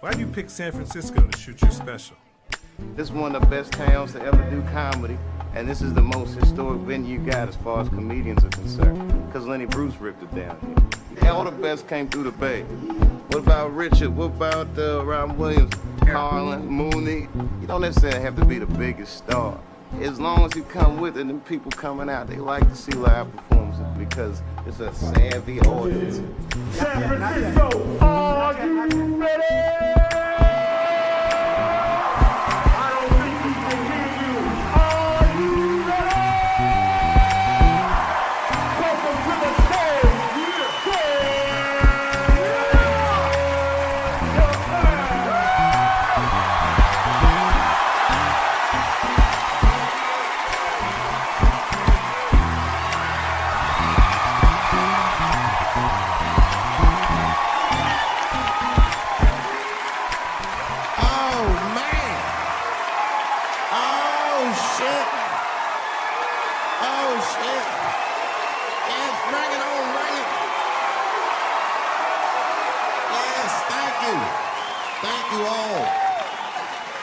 Why do you pick San Francisco to shoot your special? This is one of the best towns to ever do comedy, and this is the most historic venue you got as far as comedians are concerned, because Lenny Bruce ripped it down here. All the best came through the Bay. What about Richard? What about Robin Williams, Carlin, Mooney? You don't necessarily have to be the biggest star. As long as you come with it, and people coming out, they like to see live performances because it's a savvy audience. San Francisco, are you ready?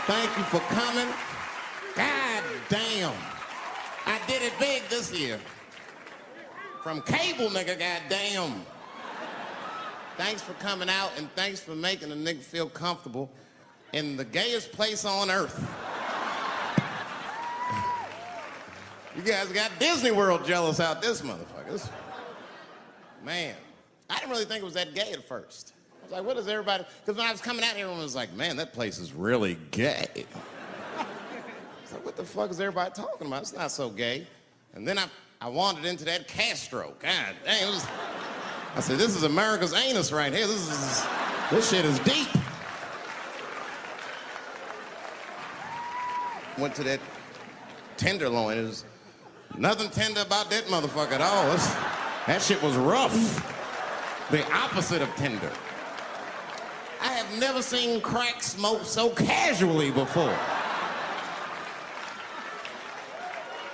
Thank you for coming. God damn. I did it big this year. From cable, nigga, god damn. Thanks for coming out, and thanks for making a nigga feel comfortable in the gayest place on earth. You guys got Disney World jealous out this motherfucker. Man, I didn't really think it was that gay at first. I was like, what is everybody? Because when I was coming out here, everyone was like, man, that place is really gay. So what the fuck is everybody talking about? It's not so gay. And then I wandered into that Castro. God dang, I said, this is America's anus right here. This shit is deep. Went to that Tenderloin. It was nothing tender about that motherfucker at all. That shit was rough. The opposite of tender. I have never seen crack smoked so casually before.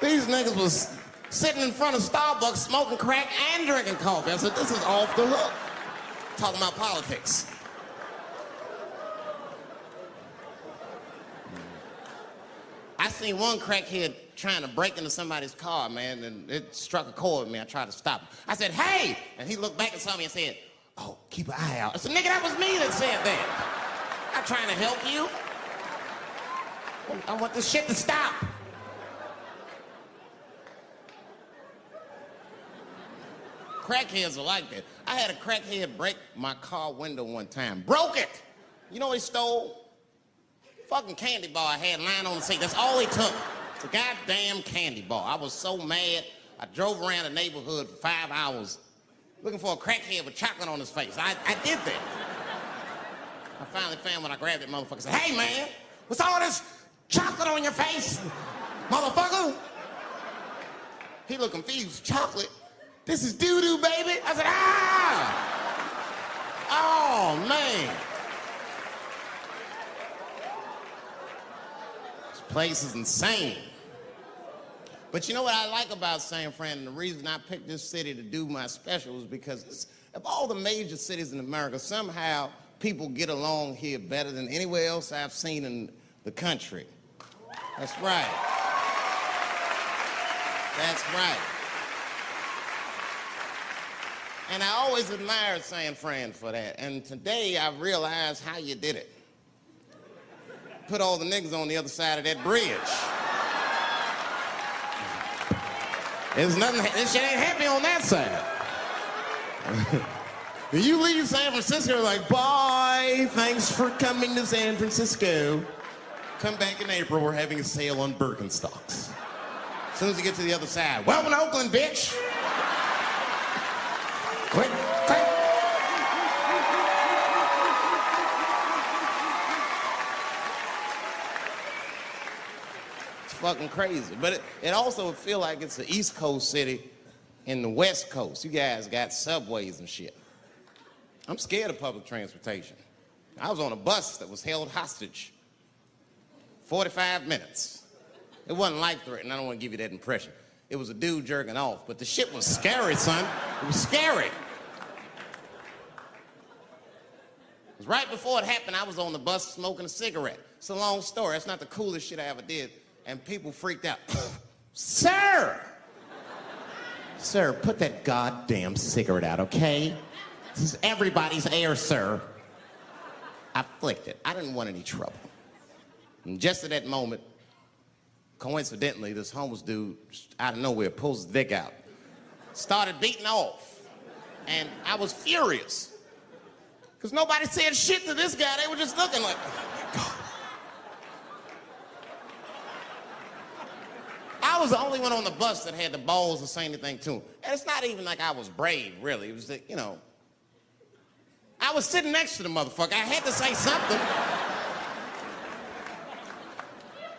These niggas was sitting in front of Starbucks smoking crack and drinking coffee. I said, this is off the hook. Talking about politics. I seen one crackhead trying to break into somebody's car, man, and it struck a chord with me. I tried to stop him. I said, hey! And he looked back and saw me and said, oh, keep an eye out. I said, nigga, that was me that said that. I'm trying to help you. I want this shit to stop. Crackheads are like that. I had a crackhead break my car window one time. Broke it! You know what he stole? Fucking candy bar I had lying on the seat. That's all he took. It's a goddamn candy bar. I was so mad. I drove around the neighborhood for 5 hours looking for a crackhead with chocolate on his face. I did that. I finally found when I grabbed that motherfucker and said, hey man, what's all this chocolate on your face, motherfucker? He looked confused. Chocolate? This is doo-doo, baby. I said, ah! Oh, man. This place is insane. But you know what I like about San Fran, and the reason I picked this city to do my special is because of all the major cities in America, somehow people get along here better than anywhere else I've seen in the country. That's right. That's right. And I always admired San Fran for that. And today I realized how you did it. Put all the niggas on the other side of that bridge. There's nothing, this shit ain't happy on that side. You leave San Francisco like, bye, thanks for coming to San Francisco. Come back in April, we're having a sale on Birkenstocks. As soon as you get to the other side, welcome to Oakland, bitch. Click, click. It's fucking crazy. But it also feel like it's an East Coast city in the West Coast. You guys got subways and shit. I'm scared of public transportation. I was on a bus that was held hostage 45 minutes. It wasn't life-threatening. I don't want to give you that impression. It was a dude jerking off, but the shit was scary, son. It was scary. 'Cause right before it happened, I was on the bus smoking a cigarette. It's a long story. That's not the coolest shit I ever did. And people freaked out. Sir! Sir, put that goddamn cigarette out, okay? This is everybody's air, sir. I flicked it. I didn't want any trouble. And just at that moment, coincidentally, this homeless dude, out of nowhere, pulls his dick out. Started beating off. And I was furious. Because nobody said shit to this guy. They were just looking like, oh my God. I was the only one on the bus that had the balls to say anything to him. And it's not even like I was brave, really. It was that, you know, I was sitting next to the motherfucker. I had to say something.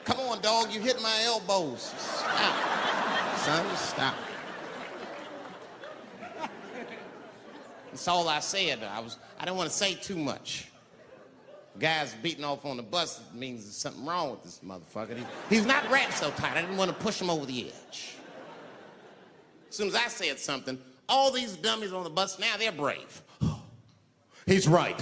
Come on, dog, you hit my elbows. Stop. Son, just stop. That's all I said. I didn't want to say too much. Guys beating off on the bus means there's something wrong with this motherfucker. He's not wrapped so tight. I didn't want to push him over the edge. As soon as I said something, all these dummies on the bus, now they're brave. He's right.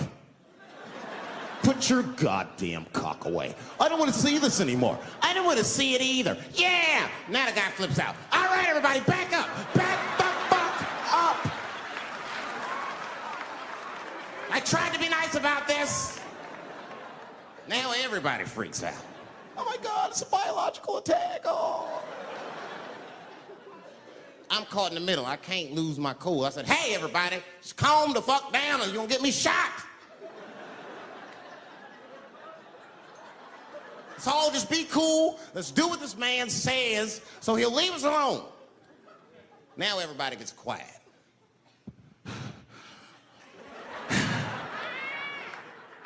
Put your goddamn cock away. I don't want to see this anymore. I don't want to see it either. Yeah! Now the guy flips out. All right, everybody, back up. Back the fuck up. I tried to be nice about this. Now everybody freaks out. Oh my God, it's a biological attack. Oh. I'm caught in the middle. I can't lose my cool. I said, hey, everybody, just calm the fuck down or you're gonna get me shot. Let's all just be cool. Let's do what this man says so he'll leave us alone. Now everybody gets quiet.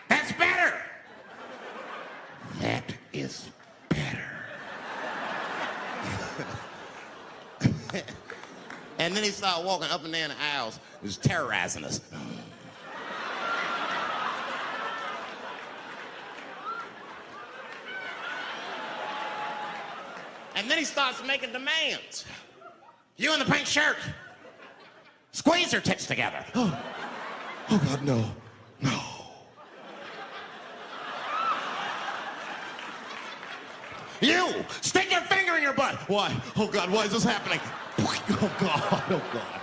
That's better. That is better. And then he started walking up and down the aisles, just terrorizing us. And then he starts making demands. You in the pink shirt, squeeze your tits together. Oh God, no, no. You, stick your finger in your butt. Why? Oh God, why is this happening? Oh God, oh God.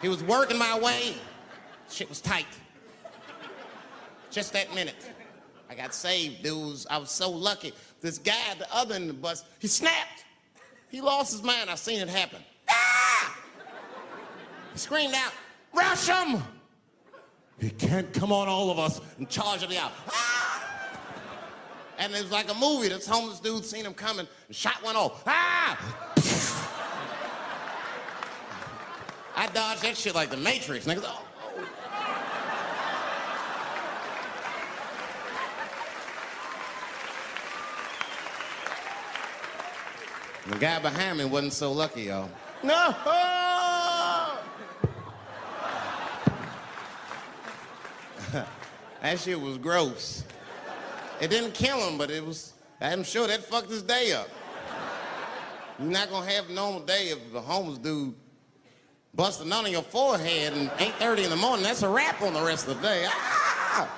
He was working my way. Shit was tight. Just that minute. I got saved, dudes. I was so lucky. This guy at the other end of the bus, he snapped. He lost his mind. I seen it happen. Ah! He screamed out, rush him! He can't come on all of us and charge him out. Ah! And it was like a movie. This homeless dude seen him coming and shot one off. Ah! I dodged that shit like the Matrix. Niggas, oh. The guy behind me wasn't so lucky, y'all. No! That shit was gross. It didn't kill him, but it was, I'm sure that fucked his day up. You're not gonna have a normal day if the homeless dude busts a nut on your forehead and 8:30 in the morning. That's a wrap on the rest of the day. Ah!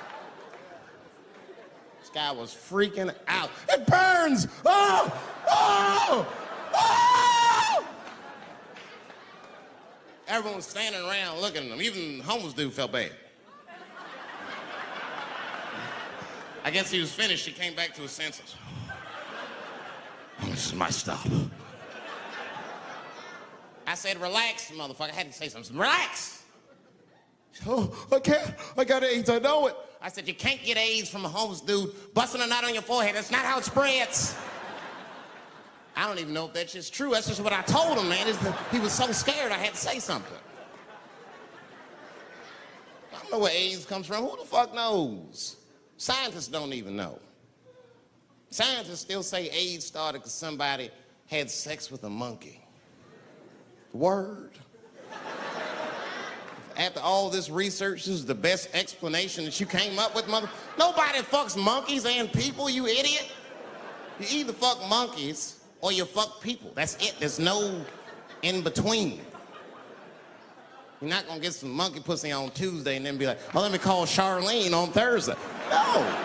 This guy was freaking out. It burns! Oh! Oh! Oh! Everyone was standing around looking at him. Even the homeless dude felt bad. I guess he was finished. He came back to his senses. Oh, this is my stop. I said, relax, motherfucker. I had to say something. Relax. Oh, I can't. I got AIDS. I know it. I said, you can't get AIDS from a homeless dude busting a nut on your forehead. That's not how it spreads. I don't even know if that shit's true. That's just what I told him, man. He was so scared I had to say something. I don't know where AIDS comes from. Who the fuck knows? Scientists don't even know. Scientists still say AIDS started because somebody had sex with a monkey. Word. After all this research, this is the best explanation that you came up with, mother. Nobody fucks monkeys and people, you idiot. You either fuck monkeys or you fuck people. That's it. There's no in between. You're not gonna get some monkey pussy on Tuesday and then be like, oh, let me call Charlene on Thursday. No.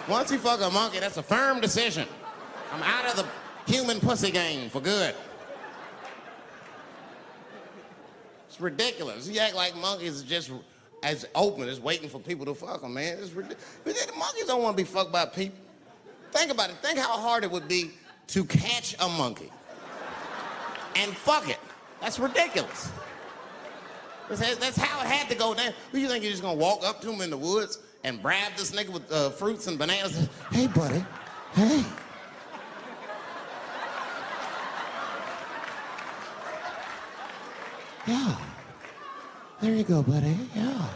Once you fuck a monkey, that's a firm decision. I'm out of the human pussy game for good. It's ridiculous. You act like monkeys are just as open as waiting for people to fuck them, man. It's ridiculous. The monkeys don't want to be fucked by people. Think about it. Think how hard it would be to catch a monkey and fuck it. That's ridiculous. That's how it had to go down. Who you think you're just gonna walk up to him in the woods and bribe this nigga with fruits and bananas? Hey, buddy. Hey. Yeah. There you go, buddy. Yeah.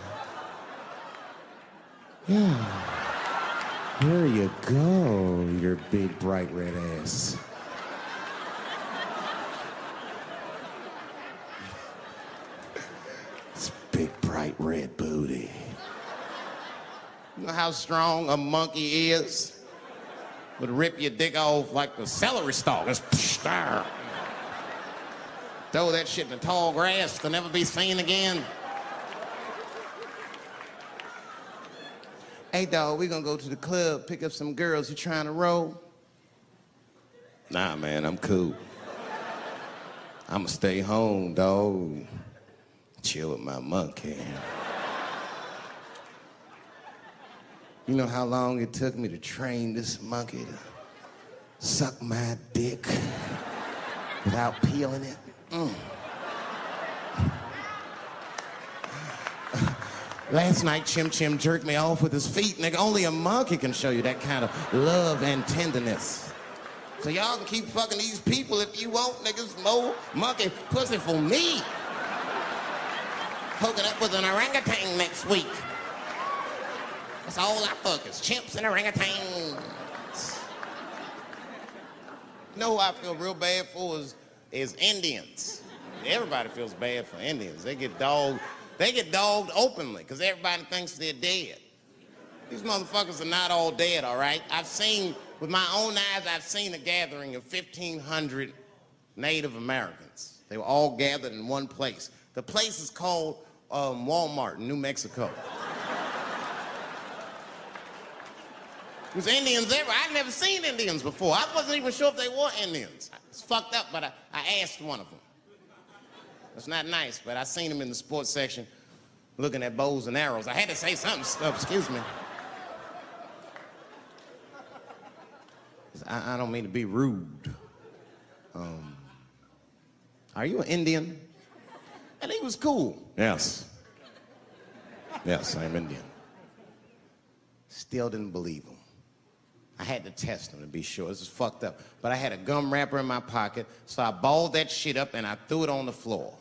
Yeah. There you go, your big bright red ass. This big bright red booty. You know how strong a monkey is? Would rip your dick off like a celery stalk. Just throw that shit in the tall grass to never be seen again. Hey, dog, we gonna go to the club, pick up some girls. You trying to roll? Nah, man, I'm cool. I'ma stay home, dog. Chill with my monkey. You know how long it took me to train this monkey to suck my dick without peeling it? Last night, Chim Chim jerked me off with his feet. Nigga, only a monkey can show you that kind of love and tenderness. So y'all can keep fucking these people if you want, niggas. More monkey pussy for me. Hooking up with an orangutan next week. That's all I fuck is chimps and orangutans. You know who I feel real bad for is Indians. Everybody feels bad for Indians. They get dogged openly because everybody thinks they're dead. These motherfuckers are not all dead, all right? With my own eyes, I've seen a gathering of 1,500 Native Americans. They were all gathered in one place. The place is called Walmart in New Mexico. There's Indians everywhere. I'd never seen Indians before. I wasn't even sure if they were Indians. It's fucked up, but I asked one of them. It's not nice, but I seen him in the sports section looking at bows and arrows. I had to say something. Excuse me. I don't mean to be rude. Are you an Indian? And he was cool. Yes. Yes, I'm Indian. Still didn't believe him. I had to test him to be sure. This is fucked up. But I had a gum wrapper in my pocket, so I balled that shit up and I threw it on the floor.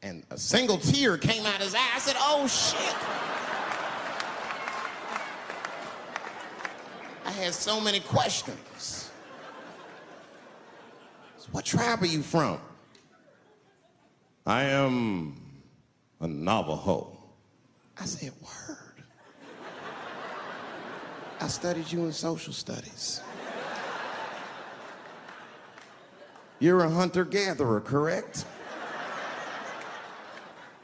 And a single tear came out his eye. I said, oh, shit. I had so many questions. So what tribe are you from? I am a Navajo. I said, word. I studied you in social studies. You're a hunter-gatherer, correct?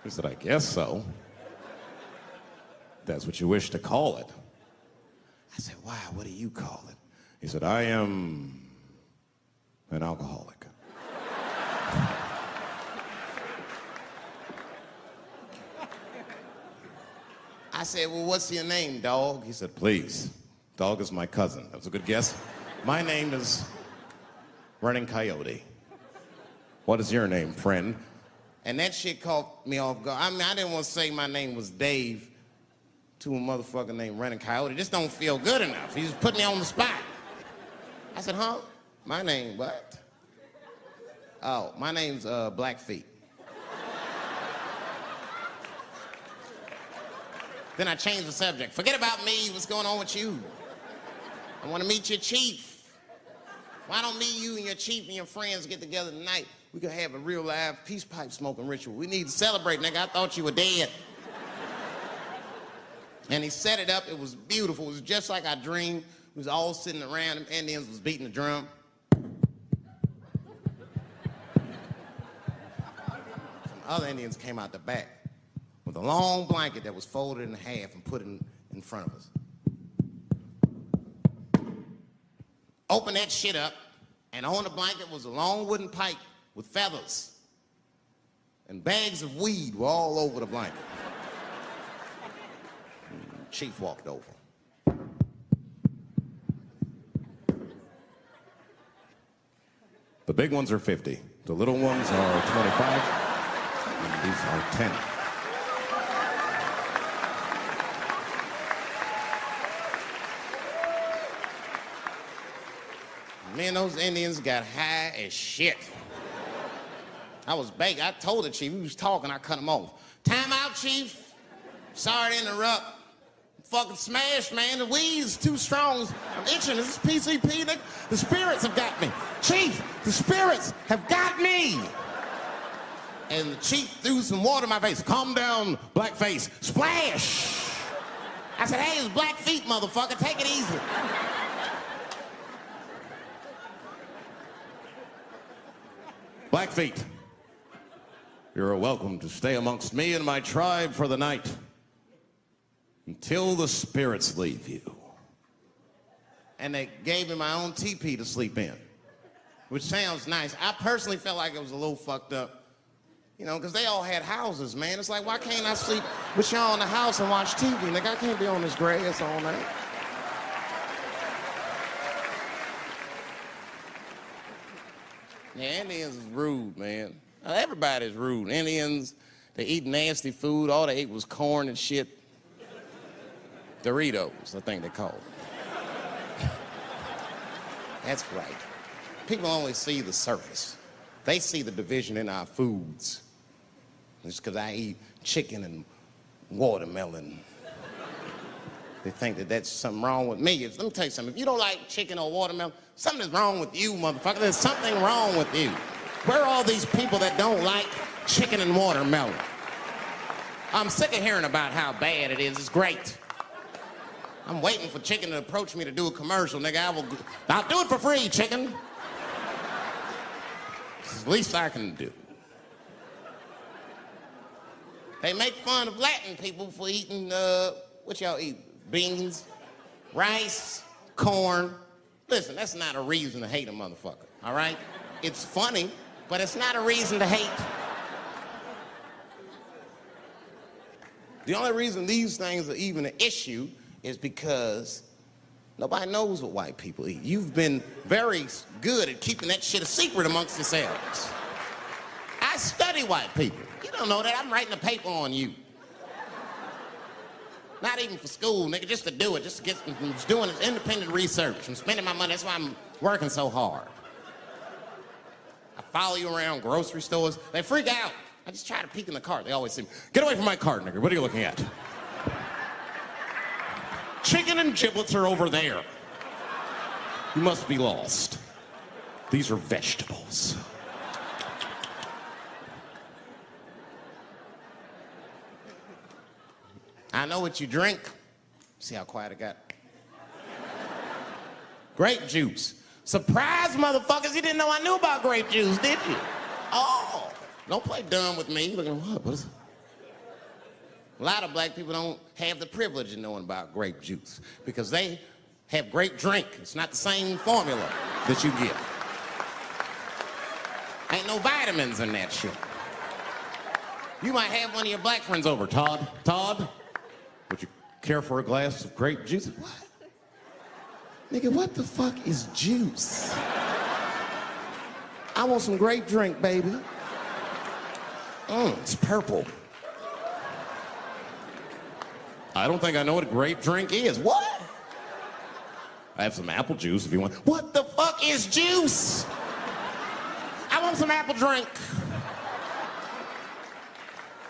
He said, I guess so. That's what you wish to call it. I said, why? What do you call it? He said, I am an alcoholic. I said, well, what's your name, dog? He said, please. Dog is my cousin. That was a good guess. My name is Running Coyote. What is your name, friend? And that shit caught me off guard. I mean, I didn't want to say my name was Dave to a motherfucker named Running Coyote. This don't feel good enough. He just put me on the spot. I said, huh? My name, what? Oh, my name's Blackfeet. Then I changed the subject. Forget about me. What's going on with you? I want to meet your chief. Why don't me, you, and your chief and your friends get together tonight? We could have a real live peace pipe smoking ritual. We need to celebrate, nigga. I thought you were dead. And he set it up. It was beautiful. It was just like I dreamed. We was all sitting around. Them Indians was beating the drum. other Indians came out the back with a long blanket that was folded in half and put in front of us. Opened that shit up, and on the blanket was a long wooden pipe with feathers. And bags of weed were all over the blanket. Chief walked over. The big ones are 50. The little ones are 25. And these are 10. Me and those Indians got high as shit. I was baked. I told the chief, he was talking, I cut him off. Time out, chief. Sorry to interrupt. Fucking smashed, man. The weed's too strong. I'm itching. This is PCP. The spirits have got me. Chief, the spirits have got me. And the chief threw some water in my face. Calm down, blackface. Splash. I said, hey, it's black feet, motherfucker. Take it easy. Blackfeet, you're welcome to stay amongst me and my tribe for the night until the spirits leave you. And they gave me my own teepee to sleep in, which sounds nice. I personally felt like it was a little fucked up, you know, because they all had houses, man. It's like, why can't I sleep with y'all in the house and watch TV? Nigga, I can't be on this grass all night. Yeah, Indians is rude, man. Everybody's rude. Indians, they eat nasty food. All they ate was corn and shit. Doritos, I think they call them. That's right. People only see the surface. They see the division in our foods. Just because I eat chicken and watermelon. They think that that's something wrong with me. Let me tell you something. If you don't like chicken or watermelon, something is wrong with you, motherfucker. There's something wrong with you. Where are all these people that don't like chicken and watermelon? I'm sick of hearing about how bad it is. It's great. I'm waiting for chicken to approach me to do a commercial, nigga. I'll do it for free, chicken. It's the least I can do. They make fun of Latin people for eating, what y'all eat? Beans, rice, corn. Listen, that's not a reason to hate a motherfucker, all right? It's funny, but it's not a reason to hate. The only reason these things are even an issue is because nobody knows what white people eat. You've been very good at keeping that shit a secret amongst yourselves. I study white people. You don't know that. I'm writing a paper on you. Not even for school, nigga, just to do it, just to get, I'm just doing independent research. I'm spending my money, that's why I'm working so hard. I follow you around grocery stores. They freak out. I just try to peek in the cart. They always say, get away from my cart, nigga. What are you looking at? Chicken and giblets are over there. You must be lost. These are vegetables. I know what you drink. See how quiet it got? Grape juice. Surprise, motherfuckers, you didn't know I knew about grape juice, did you? Oh, don't play dumb with me. Look at what is it? A lot of black people don't have the privilege of knowing about grape juice because they have grape drink. It's not the same formula that you get. Ain't no vitamins in that shit. You might have one of your black friends over. Todd, would you care for a glass of grape juice? What? Nigga, what the fuck is juice? I want some grape drink, baby. It's purple. I don't think I know what a grape drink is. What? I have some apple juice if you want. What the fuck is juice? I want some apple drink.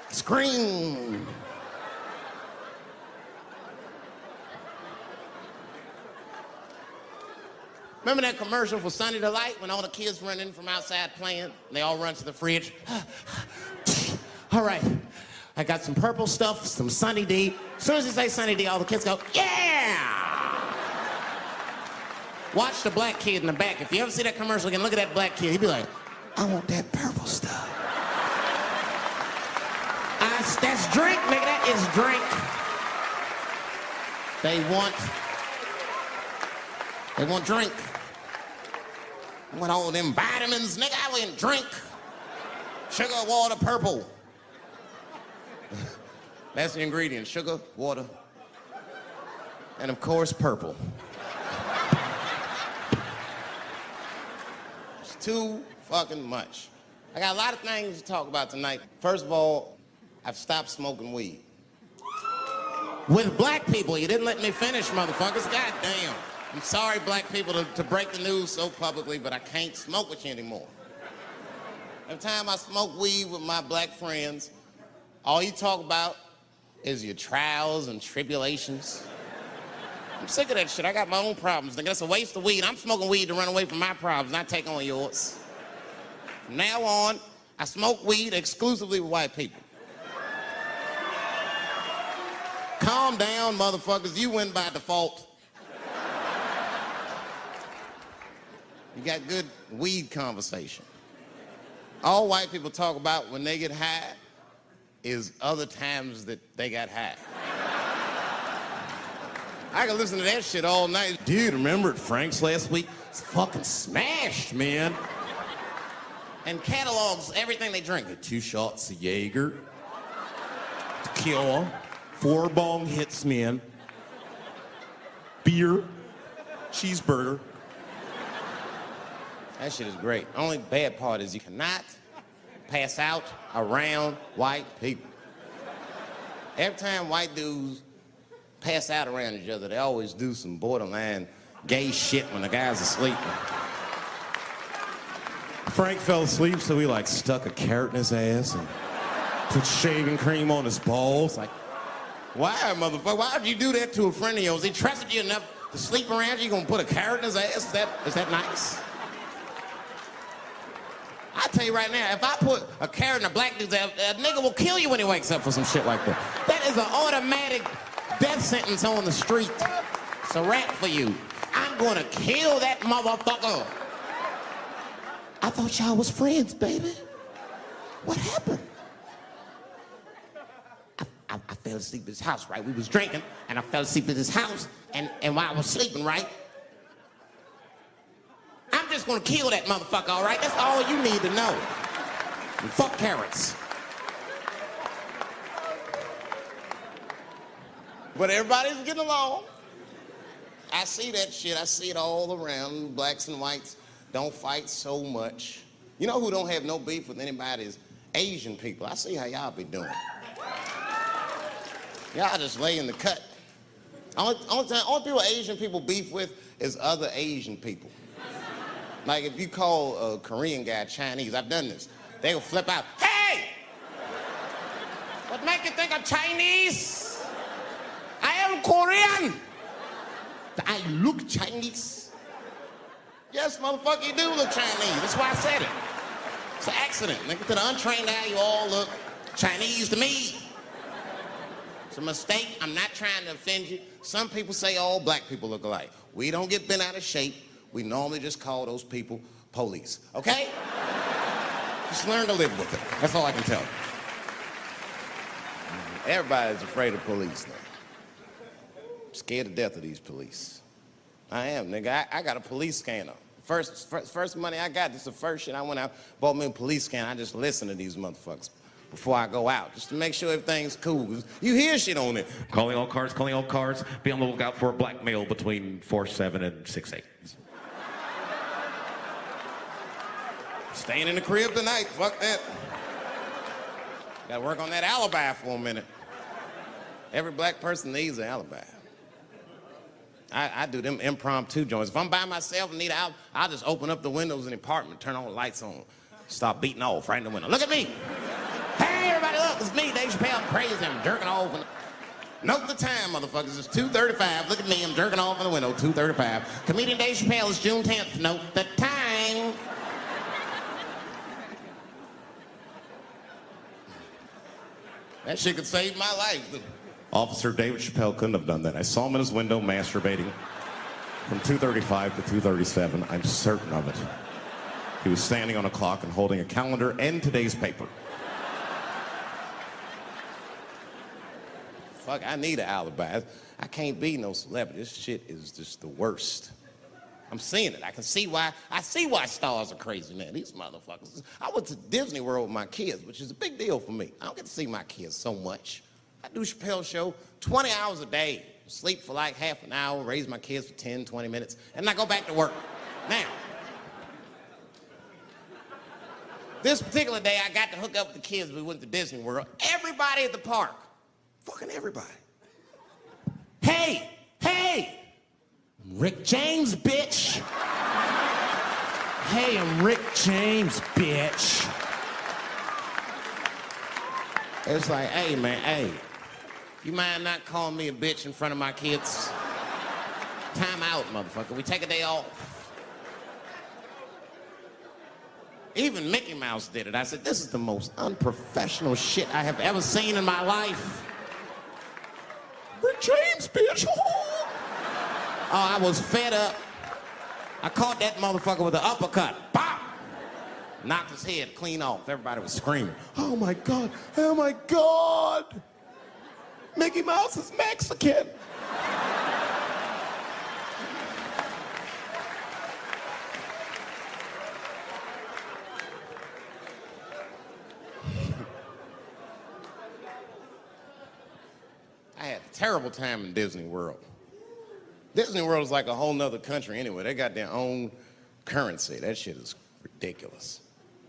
Scream. Remember that commercial for Sunny Delight when all the kids run in from outside playing? And they all run to the fridge. All right, I got some purple stuff, some Sunny D. As soon as you say Sunny D, all the kids go, yeah! Watch the black kid in the back. If you ever see that commercial again, look at that black kid. He'd be like, I want that purple stuff. That's drink, nigga. That is drink. They want drink. I want all them vitamins, nigga. I want drink. Sugar, water, purple. That's the ingredient. Sugar, water, and of course, purple. It's too fucking much. I got a lot of things to talk about tonight. First of all, I've stopped smoking weed. With black people, you didn't let me finish, motherfuckers. God damn. I'm sorry, black people, to break the news so publicly, but I can't smoke with you anymore. Every time I smoke weed with my black friends, all you talk about is your trials and tribulations. I'm sick of that shit. I got my own problems, nigga. That's a waste of weed. I'm smoking weed to run away from my problems, not take on yours. From now on, I smoke weed exclusively with white people. Calm down, motherfuckers. You win by default. You got good weed conversation. All white people talk about when they get high is other times that they got high. I can listen to that shit all night. Dude, remember at Frank's last week? It's fucking smashed, man. And catalogs everything they drink. 2 shots of Jaeger, tequila, 4 bong hits, man, beer, cheeseburger. That shit is great. Only bad part is you cannot pass out around white people. Every time white dudes pass out around each other, they always do some borderline gay shit when the guy's asleep. Frank fell asleep, so we like stuck a carrot in his ass and put shaving cream on his balls. Like, why, motherfucker? Why would you do that to a friend of yours? He trusted you enough to sleep around you. You gonna put a carrot in his ass? Is that nice? I tell you right now, if I put a carrot in a black dude's ass, a nigga will kill you when he wakes up for some shit like that. That is an automatic death sentence on the street. It's a rap for you. I'm gonna kill that motherfucker. I thought y'all was friends, baby. What happened? I fell asleep at his house, right? We was drinking, and I fell asleep at his house, and while I was sleeping, right? I'm just gonna kill that motherfucker, all right? That's all you need to know. And fuck carrots. But everybody's getting along. I see that shit. I see it all around. Blacks and whites don't fight so much. You know who don't have no beef with anybody is Asian people. I see how y'all be doing. Y'all just lay in the cut. Only people Asian people beef with is other Asian people. Like if you call a Korean guy Chinese, I've done this. They will flip out, hey! What make you think I'm Chinese? I am Korean. I look Chinese. Yes, motherfucker, you do look Chinese. That's why I said it. It's an accident. Nigga, to the untrained eye, you all look Chinese to me. It's a mistake. I'm not trying to offend you. Some people say all black people look alike. We don't get bent out of shape. We normally just call those people police, okay? Just learn to live with it. That's all I can tell you. Everybody's afraid of police now. I'm scared to death of these police. I am, nigga. I got a police scanner. First money I got, this is the first shit I went out, bought me a police scanner. I just listen to these motherfuckers before I go out, just to make sure everything's cool. You hear shit on it. Calling all cars, be on the lookout for a black male between 4'7" and 6'8". Staying in the crib tonight, fuck that. Gotta work on that alibi for a minute. Every black person needs an alibi. I do them impromptu joints. If I'm by myself and need out, I'll just open up the windows in the apartment, turn all the lights on, start beating off right in the window. Look at me. Hey, everybody, look, it's me, Dave Chappelle. I'm crazy, I'm jerking off. Note the time, motherfuckers. It's 2:35. Look at me, I'm jerking off in the window, 2:35. Comedian Dave Chappelle is June 10th. Note the time. That shit could save my life. Officer David Chappelle couldn't have done that. I saw him in his window masturbating from 2:35 to 2:37. I'm certain of it. He was standing on a clock and holding a calendar and today's paper. Fuck, I need an alibi. I can't be no celebrity. This shit is just the worst. I'm seeing it. I see why stars are crazy, man. These motherfuckers. I went to Disney World with my kids, which is a big deal for me. I don't get to see my kids so much. I do Chappelle show 20 hours a day, sleep for like half an hour, raise my kids for 10, 20 minutes, and I go back to work. Now, this particular day, I got to hook up with the kids. We went to Disney World. Everybody at the park, fucking everybody. Hey, Rick James, bitch. Hey, I'm Rick James, bitch. It's like, hey, man, hey. You mind not calling me a bitch in front of my kids? Time out, motherfucker. We take a day off. Even Mickey Mouse did it. I said, this is the most unprofessional shit I have ever seen in my life. Rick James, bitch. Oh, I was fed up. I caught that motherfucker with an uppercut. Bop! Knocked his head clean off. Everybody was screaming. Oh my God, oh my God. Mickey Mouse is Mexican. I had a terrible time in Disney World. Disney World is like a whole nother country anyway. They got their own currency. That shit is ridiculous.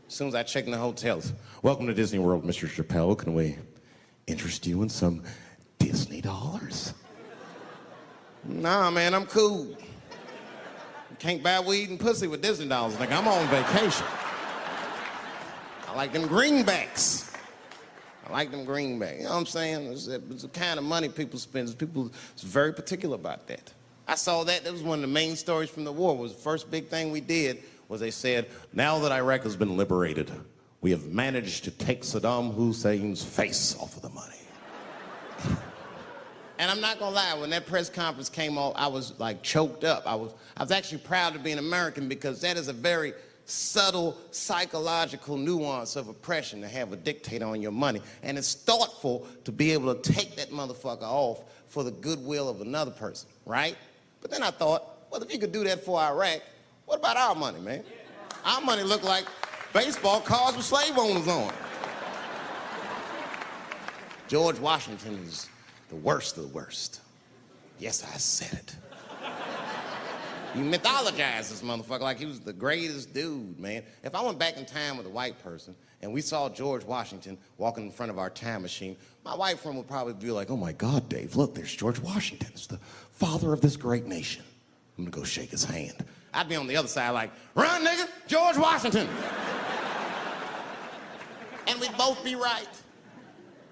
As soon as I check in the hotels, welcome to Disney World, Mr. Chappelle. Can we interest you in some Disney dollars? Nah, man, I'm cool. You can't buy weed and pussy with Disney dollars. Like, I'm on vacation. I like them greenbacks. You know what I'm saying? It's the kind of money people spend. People is very particular about that. I saw that. That was one of the main stories from the war. Was the first big thing we did was they said, now that Iraq has been liberated, we have managed to take Saddam Hussein's face off of the money. And I'm not gonna lie, when that press conference came off, I was like choked up. I was actually proud to be an American because that is a very subtle psychological nuance of oppression to have a dictator on your money. And it's thoughtful to be able to take that motherfucker off for the goodwill of another person, right? But then I thought, well, if you could do that for Iraq, what about our money, man? Our money looked like baseball cards with slave owners on. George Washington is the worst of the worst. Yes, I said it. You mythologize this motherfucker like he was the greatest dude, man. If I went back in time with a white person and we saw George Washington walking in front of our time machine, my white friend would probably be like, oh my God, Dave, look, there's George Washington. It's the father of this great nation. I'm gonna go shake his hand. I'd be on the other side like, run, nigga, George Washington. And we'd both be right.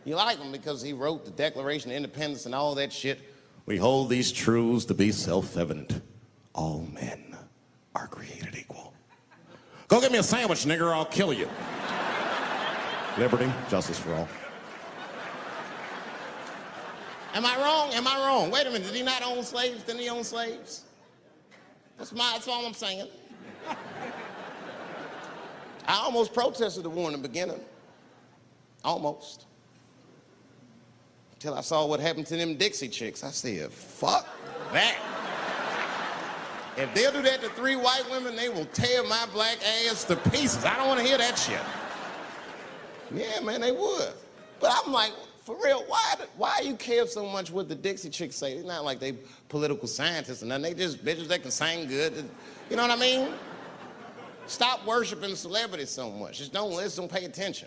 You like him because he wrote the Declaration of Independence and all that shit. We hold these truths to be self-evident. All men are created equal. Go get me a sandwich, nigger, or I'll kill you. Liberty, justice for all. Am I wrong? Am I wrong? Wait a minute, did he not own slaves? Didn't he own slaves? That's all I'm saying. I almost protested the war in the beginning. Almost. Until I saw what happened to them Dixie chicks. I said, fuck that. If they'll do that to 3 white women, they will tear my black ass to pieces. I don't want to hear that shit. Yeah, man, they would. But I'm like, for real, why you care so much what the Dixie chicks say? It's not like they political scientists or nothing. They just bitches that can sing good. You know what I mean? Stop worshiping celebrities so much. Just don't listen, don't pay attention.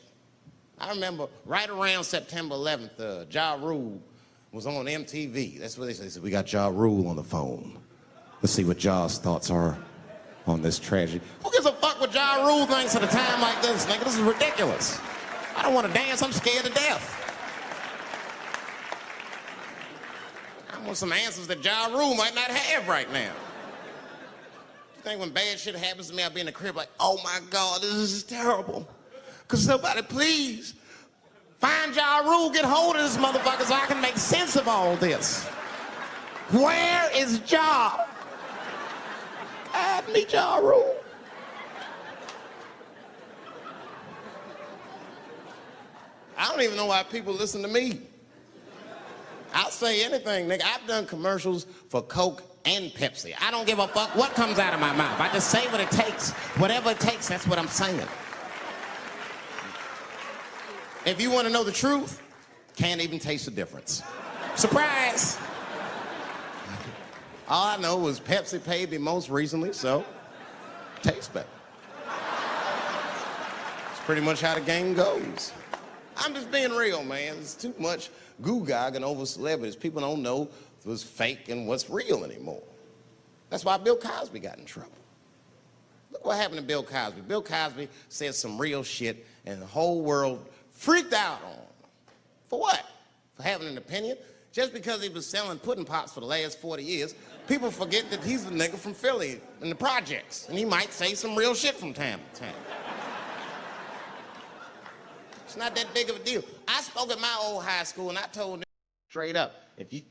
I remember right around September 11th, Ja Rule was on MTV. That's what they said. They said, we got Ja Rule on the phone. Let's see what Ja's thoughts are on this tragedy. Who gives a fuck what Ja Rule thinks at a time like this, nigga? This is ridiculous. I don't want to dance. I'm scared to death. I want some answers that Ja Rule might not have right now. You think when bad shit happens to me, I'll be in the crib like, oh my God, this is terrible. Could somebody please find Ja Rule, get hold of this motherfucker so I can make sense of all this. Where is Ja? God, me Ja Rule. I don't even know why people listen to me. I'll say anything, nigga. I've done commercials for Coke and Pepsi. I don't give a fuck what comes out of my mouth. I just say what it takes. Whatever it takes, that's what I'm saying. If you want to know the truth, can't even taste the difference. Surprise! All I know was Pepsi paid me most recently, so tastes better. It's pretty much how the game goes. I'm just being real, man. There's too much goo-gagging over celebrities. People don't know what's fake and what's real anymore. That's why Bill Cosby got in trouble. Look what happened to Bill Cosby. Bill Cosby said some real shit, and the whole world freaked out on him. For what? For having an opinion? Just because he was selling pudding pops for the last 40 years, people forget that he's the nigga from Philly in the projects, and he might say some real shit from time to time. It's not that big of a deal. I spoke at my old high school, and I told them straight up, if you...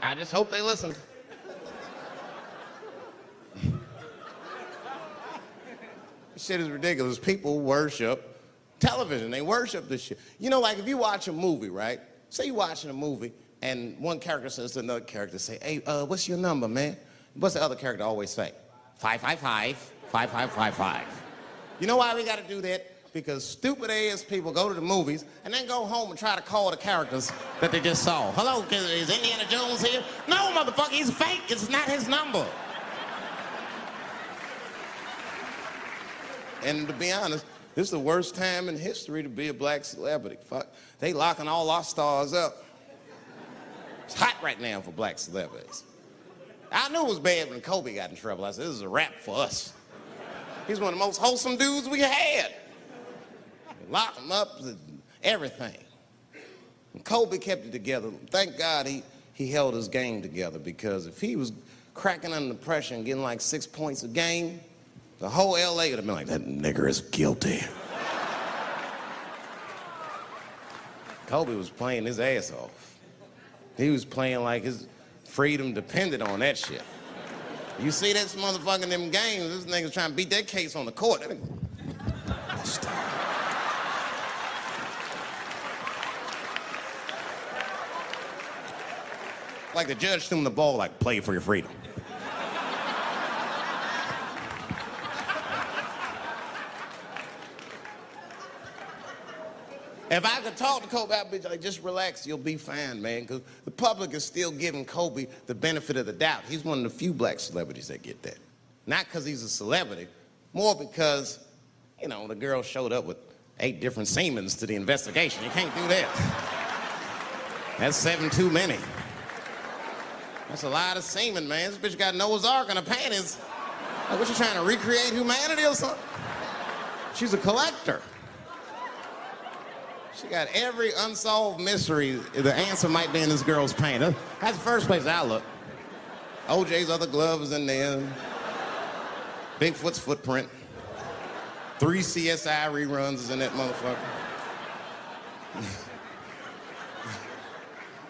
I just hope they listen. This shit is ridiculous. People worship television. They worship this shit. You know, like if you watch a movie, right? Say you're watching a movie and one character says to another character, say, hey, what's your number, man? What's the other character always say? 555, 5555. You know why we gotta do that? Because stupid ass people go to the movies and then go home and try to call the characters that they just saw. Hello, is Indiana Jones here? No, motherfucker, he's fake. It's not his number. And to be honest, this is the worst time in history to be a black celebrity. Fuck, they locking all our stars up. It's hot right now for black celebrities. I knew it was bad when Kobe got in trouble. I said, this is a wrap for us. He's one of the most wholesome dudes we had. Lock him up, everything. And Kobe kept it together. Thank God he held his game together, because if he was cracking under pressure and getting like 6 points a game, the whole LA would have been like, that nigger is guilty. Kobe was playing his ass off. He was playing like his freedom depended on that shit. You see this motherfucker in them games, this nigga's trying to beat that case on the court. Like the judge threw him the ball, like, play for your freedom. If I could talk to Kobe, I'd be like, just relax, you'll be fine, man, because the public is still giving Kobe the benefit of the doubt. He's one of the few black celebrities that get that. Not because he's a celebrity, more because, you know, the girl showed up with 8 different semens to the investigation. You can't do that. That's 7 too many. That's a lot of semen, man. This bitch got Noah's Ark in her panties. Like, what, you trying to recreate humanity or something? She's a collector. She got every unsolved mystery. The answer might be in this girl's paint. That's the first place I look. OJ's other glove is in there. Bigfoot's footprint. 3 CSI reruns is in that motherfucker.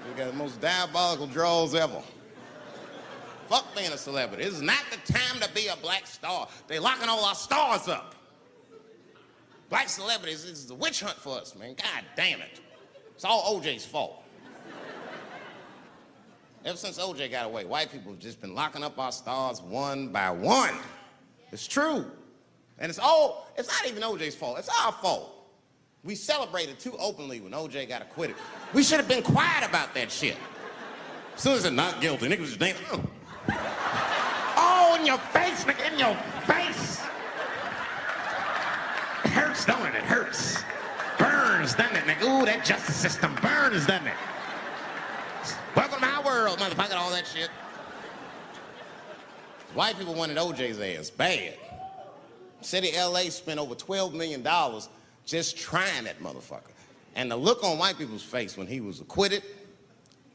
We got the most diabolical draws ever. Fuck being a celebrity. This is not the time to be a black star. They locking all our stars up. Black celebrities, this is a witch hunt for us, man. God damn it. It's all OJ's fault. Ever since OJ got away, white people have just been locking up our stars one by one. It's true. And it's not even OJ's fault. It's our fault. We celebrated too openly when OJ got acquitted. We should have been quiet about that shit. As soon as it's not guilty, niggas just damn. Oh, in your face, nigga, in your face. It hurts, don't it? It hurts. Burns, doesn't it, nigga? Ooh, that justice system burns, doesn't it? Welcome to my world, motherfucker, all that shit. White people wanted OJ's ass bad. City of LA spent over $12 million just trying that motherfucker. And the look on white people's face when he was acquitted,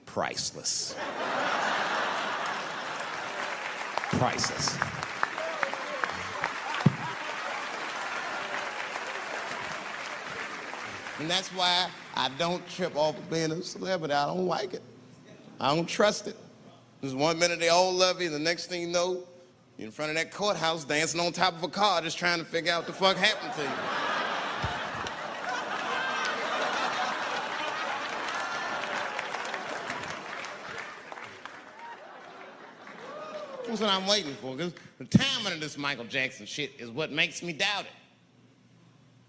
priceless. Priceless. And that's why I don't trip off of being a celebrity. I don't like it. I don't trust it. There's 1 minute they all love you, and the next thing you know, you're in front of that courthouse dancing on top of a car just trying to figure out what the fuck happened to you. That's what I'm waiting for, because the timing of this Michael Jackson shit is what makes me doubt it.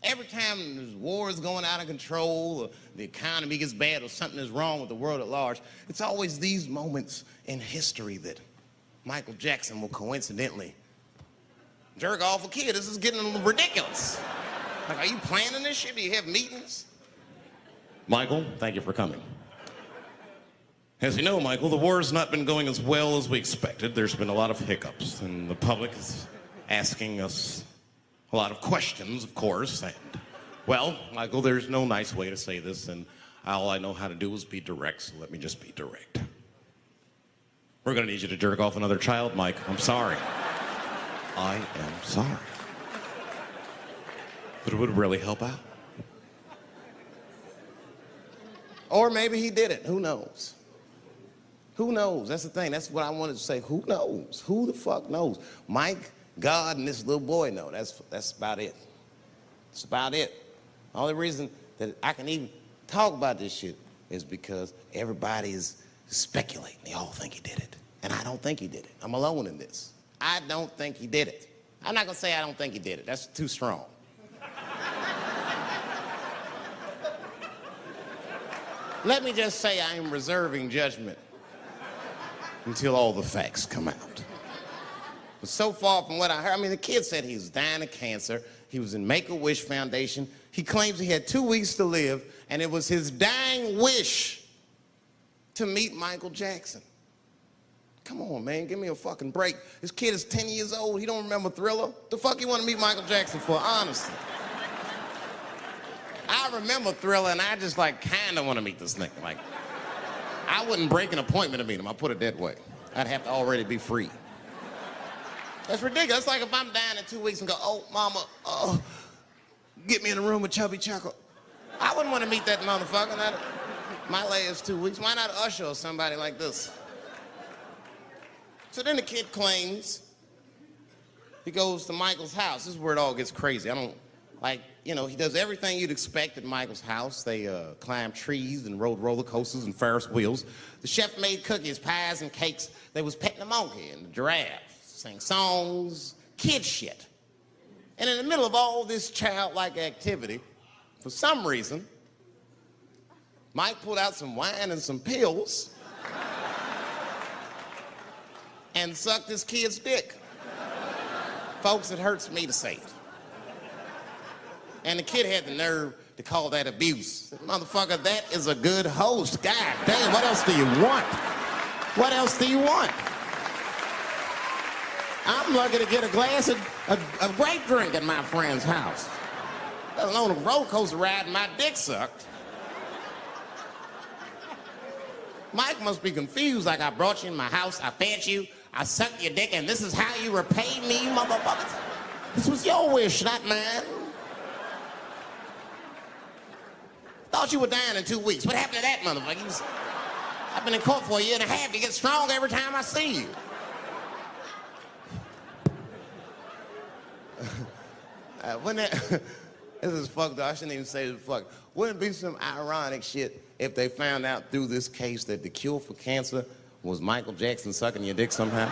Every time there's wars going out of control, or the economy gets bad, or something is wrong with the world at large, it's always these moments in history that Michael Jackson will coincidentally jerk off a kid. This is getting a little ridiculous. Like, are you planning this shit? Do you have meetings? Michael, thank you for coming. As you know, Michael, the war has not been going as well as we expected. There's been a lot of hiccups, and the public is asking us a lot of questions, of course. And, well, Michael, there's no nice way to say this, and all I know how to do is be direct, so let me just be direct. We're gonna need you to jerk off another child, Mike. I'm sorry. I am sorry. But it would really help out. Or maybe he did it. Who knows? Who knows? That's the thing. That's what I wanted to say. Who knows? Who the fuck knows? Mike, God, and this little boy know. That's about it. That's about it. The only reason that I can even talk about this shit is because everybody is speculating. They all think he did it. And I don't think he did it. I'm alone in this. I don't think he did it. I'm not gonna say I don't think he did it. That's too strong. Let me just say I am reserving judgment until all the facts come out. But so far from what I heard, I mean, the kid said he was dying of cancer. He was in Make-A-Wish Foundation. He claims he had 2 weeks to live, and it was his dying wish to meet Michael Jackson. Come on, man, give me a fucking break. This kid is 10 years old. He don't remember Thriller. The fuck you want to meet Michael Jackson for, honestly? I remember Thriller, and I just, like, kind of want to meet this nigga. Like, I wouldn't break an appointment to meet him. I'll put it that way. I'd have to already be free. That's ridiculous. It's like if I'm dying in 2 weeks and go, oh, mama, get me in a room with Chubby Chuckle. I wouldn't want to meet that motherfucker. My last 2 weeks. Why not Usher or somebody like this? So then the kid claims he goes to Michael's house. This is where it all gets crazy. I don't, like, you know, he does everything you'd expect at Michael's house. They climbed trees and rode roller coasters and Ferris wheels. The chef made cookies, pies, and cakes. They was petting the monkey and the giraffe, sang songs, kid shit. And in the middle of all this childlike activity, for some reason, Mike pulled out some wine and some pills and sucked his kid's dick. Folks, it hurts me to say it. And the kid had the nerve to call that abuse. Motherfucker, that is a good host. God damn, what else do you want? What else do you want? I'm lucky to get a glass of grape drink at my friend's house. Let alone a roller coaster ride and my dick sucked. Mike must be confused, like I brought you in my house, I fed you, I sucked your dick, and this is how you repay me, motherfuckers? This was your wish, not mine. Thought you were dying in 2 weeks. What happened to that, motherfucker? I've been in court for a year and a half. You get stronger every time I see you. This is fucked up. I shouldn't even say this fuck. Wouldn't it be some ironic shit if they found out through this case that the cure for cancer was Michael Jackson sucking your dick somehow?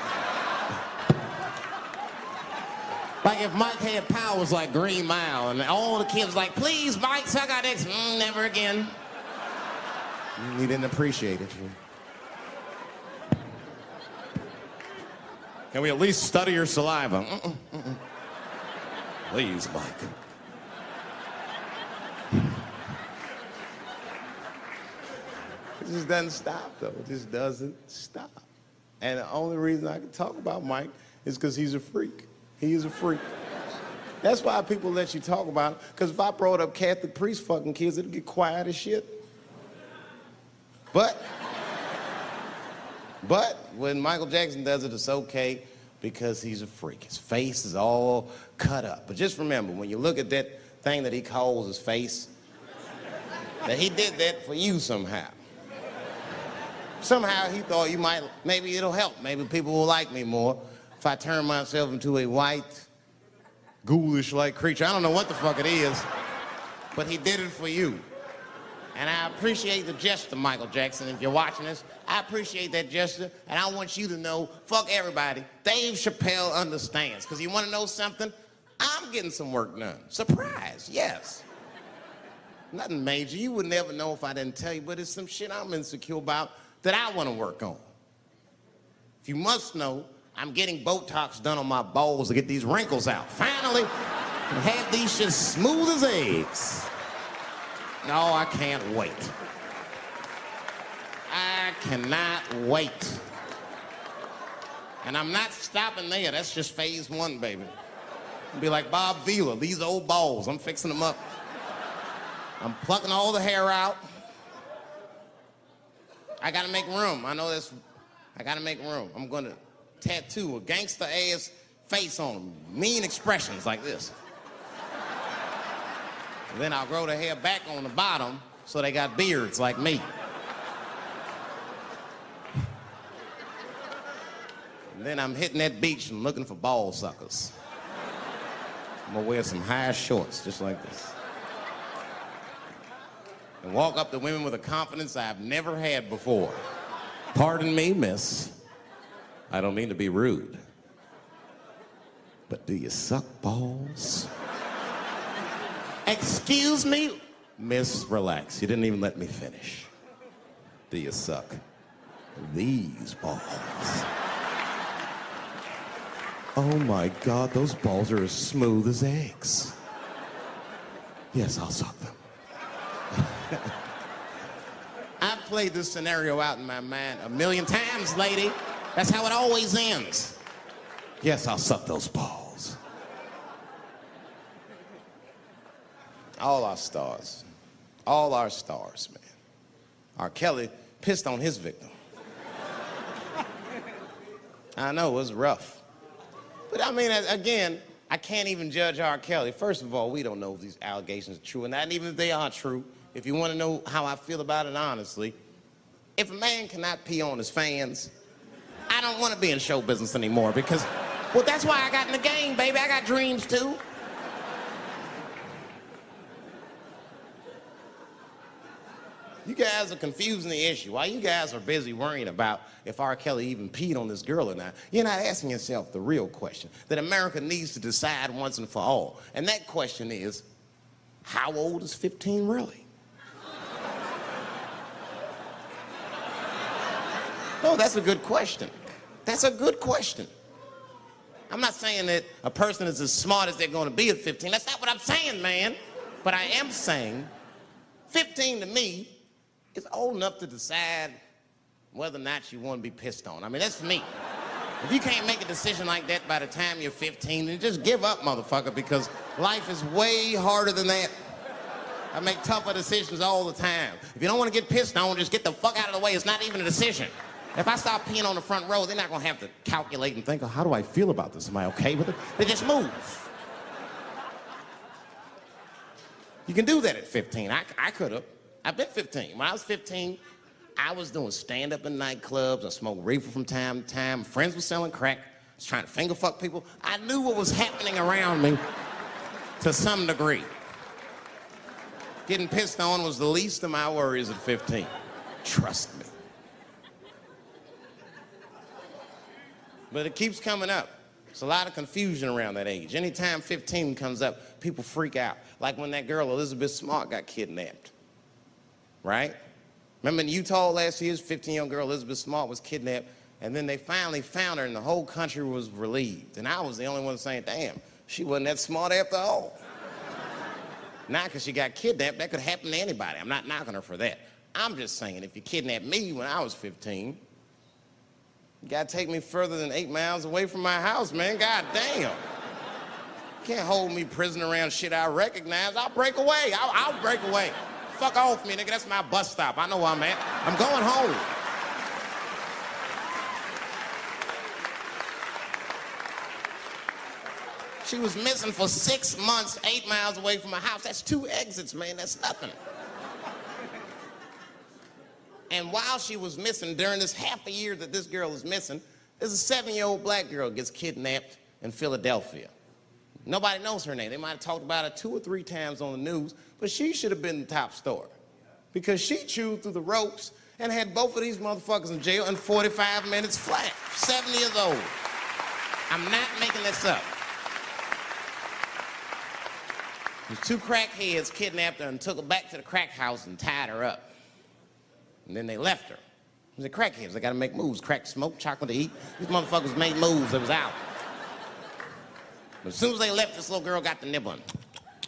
Like if Mike had powers like Green Mile and all the kids like, please, Mike, suck our dicks. Never again. He didn't appreciate it. Can we at least study your saliva? Please, Mike. It just doesn't stop, though. It just doesn't stop. And the only reason I can talk about Mike is because he's a freak. He is a freak. That's why people let you talk about it. Because if I brought up Catholic priest fucking kids, it'd get quiet as shit. But when Michael Jackson does it, it's okay because he's a freak. His face is all cut up. But just remember, when you look at that thing that he calls his face, that he did that for you somehow. Somehow he thought you might, maybe it'll help. Maybe people will like me more if I turn myself into a white, ghoulish-like creature. I don't know what the fuck it is, but he did it for you. And I appreciate the gesture, Michael Jackson. If you're watching this, I appreciate that gesture, and I want you to know, fuck everybody, Dave Chappelle understands. Because you want to know something? I'm getting some work done. Surprise, yes. Nothing major. You would never know if I didn't tell you, but it's some shit I'm insecure about that I want to work on. If you must know, I'm getting Botox done on my balls to get these wrinkles out. Finally, have these shit smooth as eggs. No, I can't wait. I cannot wait. And I'm not stopping there. That's just phase one, baby. I'll be like Bob Vila, these old balls, I'm fixing them up. I'm plucking all the hair out. I gotta make room. I know this. I gotta make room. I'm gonna tattoo a gangster ass face on them. Mean expressions like this. And then I'll grow the hair back on the bottom so they got beards like me. And then I'm hitting that beach and looking for ball suckers. I'm gonna wear some high shorts just like this. And walk up to women with a confidence I've never had before. Pardon me, miss. I don't mean to be rude. But do you suck balls? Excuse me? Miss, relax. You didn't even let me finish. Do you suck these balls? Oh my God, those balls are as smooth as eggs. Yes, I'll suck them. I've played this scenario out in my mind a million times, lady. That's how it always ends. Yes, I'll suck those balls. All our stars, man. R. Kelly pissed on his victim. I know, it was rough. But I mean, again, I can't even judge R. Kelly. First of all, we don't know if these allegations are true, and not even if they are true. If you want to know how I feel about it honestly, if a man cannot pee on his fans, I don't want to be in show business anymore because, well, that's why I got in the game, baby. I got dreams too. You guys are confusing the issue. While you guys are busy worrying about if R. Kelly even peed on this girl or not, you're not asking yourself the real question that America needs to decide once and for all. And that question is, how old is 15 really? No, that's a good question. That's a good question. I'm not saying that a person is as smart as they're going to be at 15. That's not what I'm saying, man. But I am saying 15 to me is old enough to decide whether or not you want to be pissed on. I mean, that's me. If you can't make a decision like that by the time you're 15, then just give up, motherfucker, because life is way harder than that. I make tougher decisions all the time. If you don't want to get pissed on, just get the fuck out of the way. It's not even a decision. If I start peeing on the front row, they're not going to have to calculate and think, oh, how do I feel about this? Am I okay with it? They just move. You can do that at 15. I could have. I've been 15. When I was 15, I was doing stand-up in nightclubs. I smoked reefer from time to time. Friends were selling crack. I was trying to finger fuck people. I knew what was happening around me to some degree. Getting pissed on was the least of my worries at 15. Trust me. But it keeps coming up. There's a lot of confusion around that age. Anytime 15 comes up, people freak out. Like when that girl, Elizabeth Smart, got kidnapped. Right? Remember in Utah last year, 15-year-old girl Elizabeth Smart was kidnapped, and then they finally found her, and the whole country was relieved. And I was the only one saying, damn, she wasn't that smart after all. Not because she got kidnapped. That could happen to anybody. I'm not knocking her for that. I'm just saying, if you kidnapped me when I was 15, you gotta take me further than 8 miles away from my house, man. God damn. Can't hold me prisoner around shit I recognize. I'll break away. I'll break away. Fuck off me, nigga. That's my bus stop. I know where I'm at. I'm going home. She was missing for 6 months, 8 miles away from my house. That's 2 exits, man. That's nothing. And while she was missing, during this half a year that this girl is missing, there's a 7-year-old black girl gets kidnapped in Philadelphia. Nobody knows her name. They might have talked about it 2 or 3 times on the news, but she should have been the top story because she chewed through the ropes and had both of these motherfuckers in jail in 45 minutes flat. 7 years old. I'm not making this up. These 2 crackheads kidnapped her and took her back to the crack house and tied her up. And then they left her. They're crackheads. They gotta make moves. Crack, smoke, chocolate to eat. These motherfuckers made moves. It was out. But as soon as they left, this little girl got the nibbling.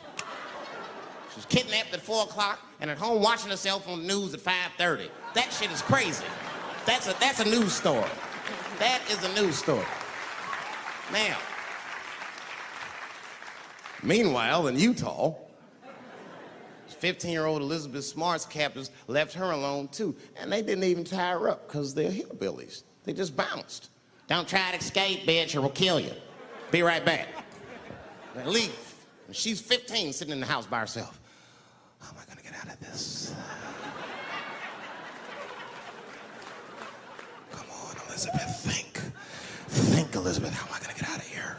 She was kidnapped at 4 o'clock and at home watching herself on the news at 5:30. That shit is crazy. That's a news story. That is a news story. Now, meanwhile, in Utah, 15-year-old Elizabeth Smart's captors left her alone, too. And they didn't even tie her up, because they're hillbillies. They just bounced. Don't try to escape, bitch, or we'll kill you. Be right back. They leave. And she's 15, sitting in the house by herself. How am I going to get out of this? Come on, Elizabeth, think. Think, Elizabeth, how am I going to get out of here?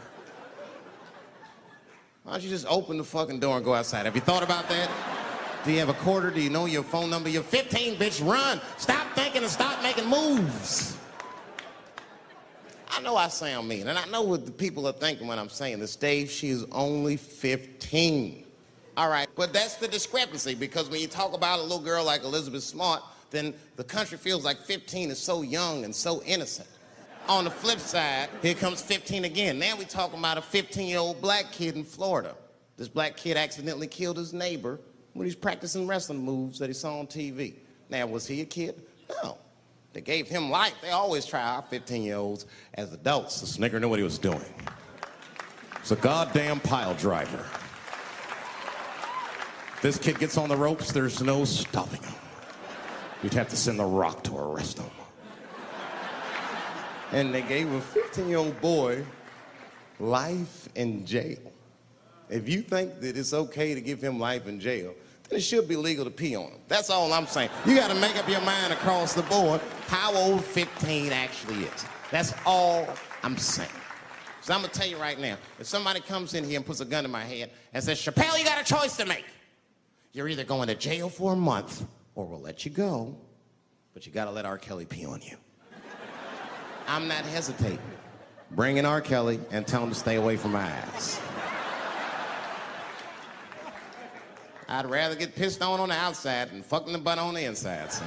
Why don't you just open the fucking door and go outside? Have you thought about that? Do you have a quarter? Do you know your phone number? You're 15, bitch, run. Stop thinking and stop making moves. I know I sound mean, and I know what the people are thinking when I'm saying this. Dave, she is only 15. All right, but that's the discrepancy, because when you talk about a little girl like Elizabeth Smart, then the country feels like 15 is so young and so innocent. On the flip side, here comes 15 again. Now we're talking about a 15-year-old black kid in Florida. This black kid accidentally killed his neighbor when he's practicing wrestling moves that he saw on TV. Now, was he a kid? No. They gave him life. They always try our 15-year-olds as adults. The snigger knew what he was doing. It's a goddamn pile driver. If this kid gets on the ropes, there's no stopping him. You'd have to send the Rock to arrest him. And they gave a 15-year-old boy life in jail. If you think that it's okay to give him life in jail, then it should be legal to pee on him. That's all I'm saying. You got to make up your mind across the board how old 15 actually is. That's all I'm saying. So I'm going to tell you right now, if somebody comes in here and puts a gun in my head and says, Chappelle, you got a choice to make. You're either going to jail for a month or we'll let you go, but you got to let R. Kelly pee on you. I'm not hesitating. Bring in R. Kelly and tell him to stay away from my ass. I'd rather get pissed on the outside than fucking the butt on the inside, son.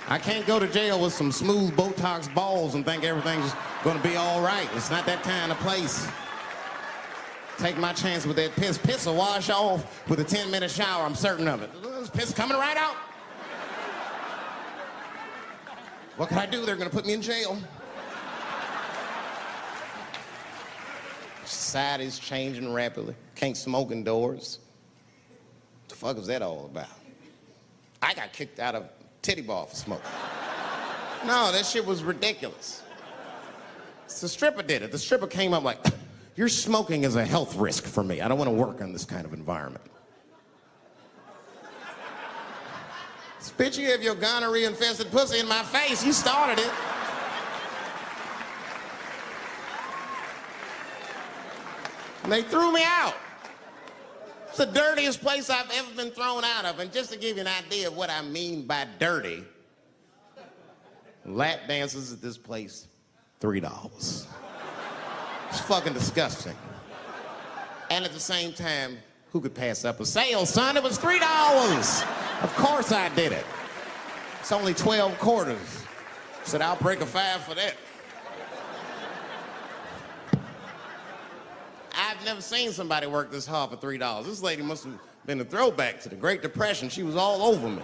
I can't go to jail with some smooth Botox balls and think everything's gonna be all right. It's not that kind of place. Take my chance with that piss. Piss will wash off with a 10-minute shower, I'm certain of it. This piss coming right out. What can I do? They're gonna put me in jail. Society's changing rapidly. Can't smoke indoors. What the fuck is that all about? I got kicked out of titty bar for smoking. No, that shit was ridiculous. The stripper did it. The stripper came up like, your smoking is a health risk for me. I don't want to work in this kind of environment. Bitch, you have your gonorrhea-infested pussy in my face. You started it. And they threw me out. It's the dirtiest place I've ever been thrown out of. And just to give you an idea of what I mean by dirty, lap dances at this place, $3. It's fucking disgusting. And at the same time, who could pass up a sale, son? It was $3. Of course I did it. It's only 12 quarters. Said, I'll break a 5 for that. I've never seen somebody work this hard for $3. This lady must have been a throwback to the Great Depression. She was all over me.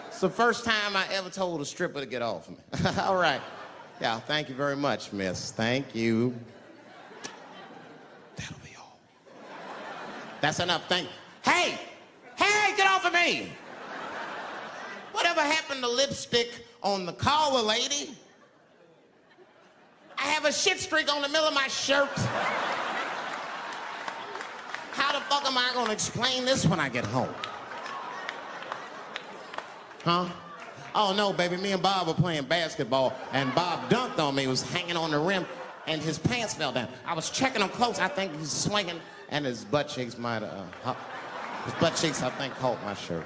It's the first time I ever told a stripper to get off me. All right. Yeah, thank you very much, miss. Thank you. That's enough. Hey, get off of me. Whatever happened to lipstick on the collar, lady? I have a shit streak on the middle of my shirt. How the fuck am I gonna explain this when I get home? Huh? Oh no, baby, me and Bob were playing basketball and Bob dunked on me, was hanging on the rim and his pants fell down. I was checking him close, I think he's swinging and his butt cheeks might have, his butt cheeks I think caught my shirt.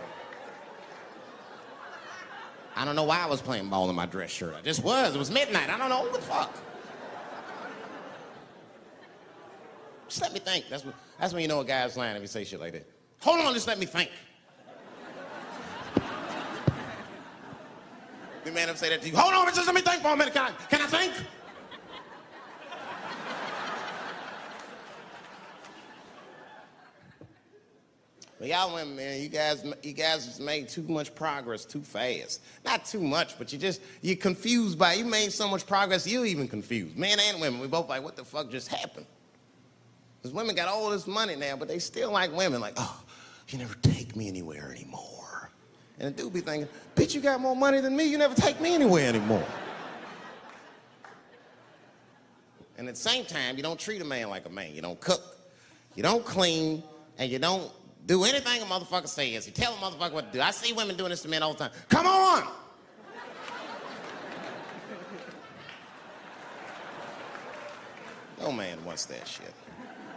I don't know why I was playing ball in my dress shirt. I just was, it was midnight, I don't know what the fuck. Just let me think. That's when you know a guy's lying if he say shit like that. Hold on, just let me think. The man ever say that to you? Hold on, just let me think for a minute. Can I think? But y'all women, man, you guys just made too much progress too fast. Not too much, but you're confused by it. You made so much progress, you're even confused. Men and women, we both like, what the fuck just happened? Because women got all this money now, but they still like women. Like, oh, you never take me anywhere anymore. And the dude be thinking, bitch, you got more money than me. You never take me anywhere anymore. And at the same time, you don't treat a man like a man. You don't cook, you don't clean, and you don't do anything a motherfucker says. You tell a motherfucker what to do. I see women doing this to men all the time. Come on! No man wants that shit.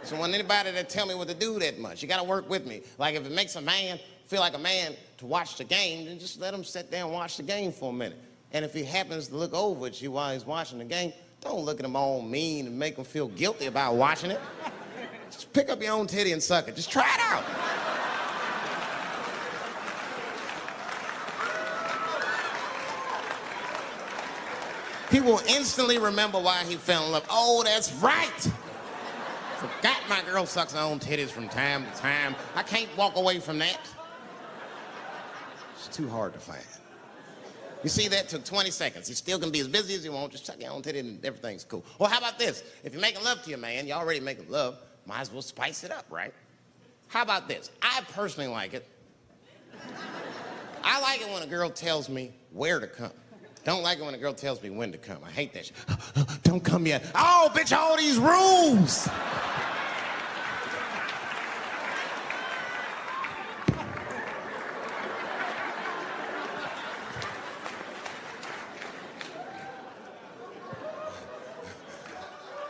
So I want anybody that tell me what to do that much. You gotta work with me. Like if it makes a man feel like a man to watch the game, then just let him sit there and watch the game for a minute. And if he happens to look over at you while he's watching the game, don't look at him all mean and make him feel guilty about watching it. Just pick up your own titty and suck it. Just try it out. He will instantly remember why he fell in love. Oh, that's right. Forgot my girl sucks her own titties from time to time. I can't walk away from that. It's too hard to find. You see, that took 20 seconds. You still can be as busy as you want. Just suck your own titty and everything's cool. Well, how about this? If you're making love to your man, you already making love, might as well spice it up, right? How about this? I personally like it. I like it when a girl tells me where to come. Don't like it when a girl tells me when to come. I hate that shit. Don't come yet. Oh, bitch, all these rules.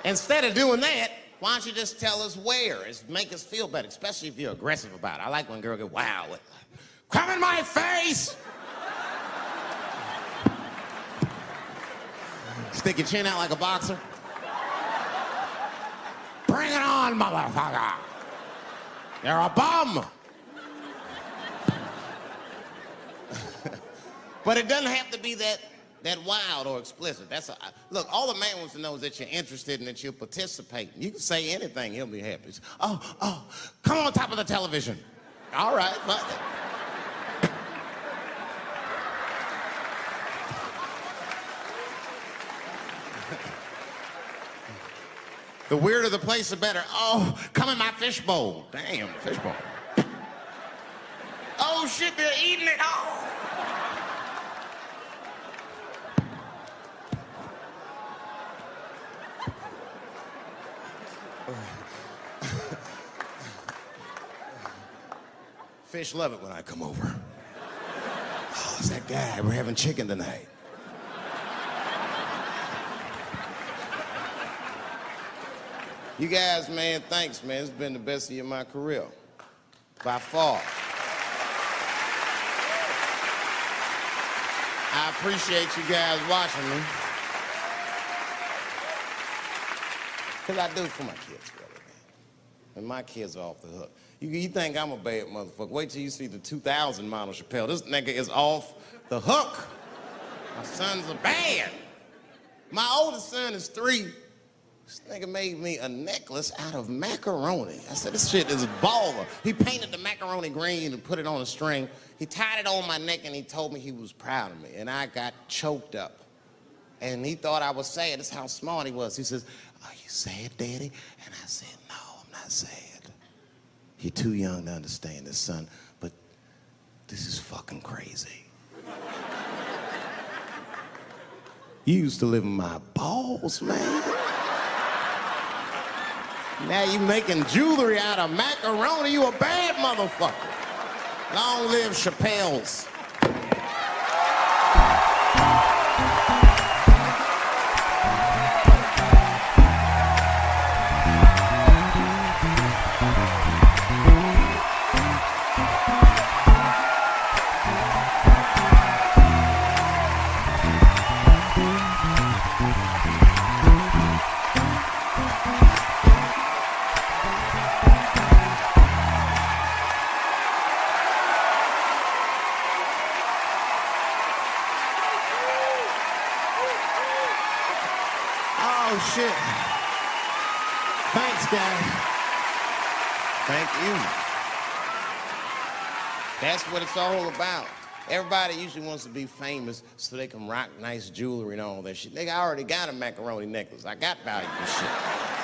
Instead of doing that, why don't you just tell us where? It's make us feel better, especially if you're aggressive about it. I like when girls get wow. Come in my face! Stick your chin out like a boxer. Bring it on, motherfucker. You're a bum. But it doesn't have to be that wild or explicit. Look, all the man wants to know is that you're interested and that you're participating. You can say anything, he'll be happy. Oh, come on top of the television. All right, fine. The weirder the place, the better. Oh, come in my fishbowl. Damn, fishbowl. Oh, shit, they're eating it. Oh. Fish love it when I come over. Oh, it's that guy. We're having chicken tonight. You guys, man, thanks, man. It's been the best year of my career. By far. I appreciate you guys watching me. Because I do it for my kids, really, man. And my kids are off the hook. You think I'm a bad motherfucker. Wait till you see the 2000 model Chappelle. This nigga is off the hook. My sons are bad. My oldest son is 3. This nigga made me a necklace out of macaroni. I said, this shit is baller. He painted the macaroni green and put it on a string. He tied it on my neck and he told me he was proud of me. And I got choked up. And he thought I was sad. That's how smart he was. He says, are you sad, Daddy? And I said, no, I'm not sad. You're too young to understand this, son, but this is fucking crazy. You used to live in my balls, man. Now you making jewelry out of macaroni. You a bad motherfucker. Long live Chappelle's. Oh, shit. Thanks, guys. Thank you. That's what it's all about. Everybody usually wants to be famous so they can rock nice jewelry and all that shit. Nigga, I already got a macaroni necklace. I got valuable shit.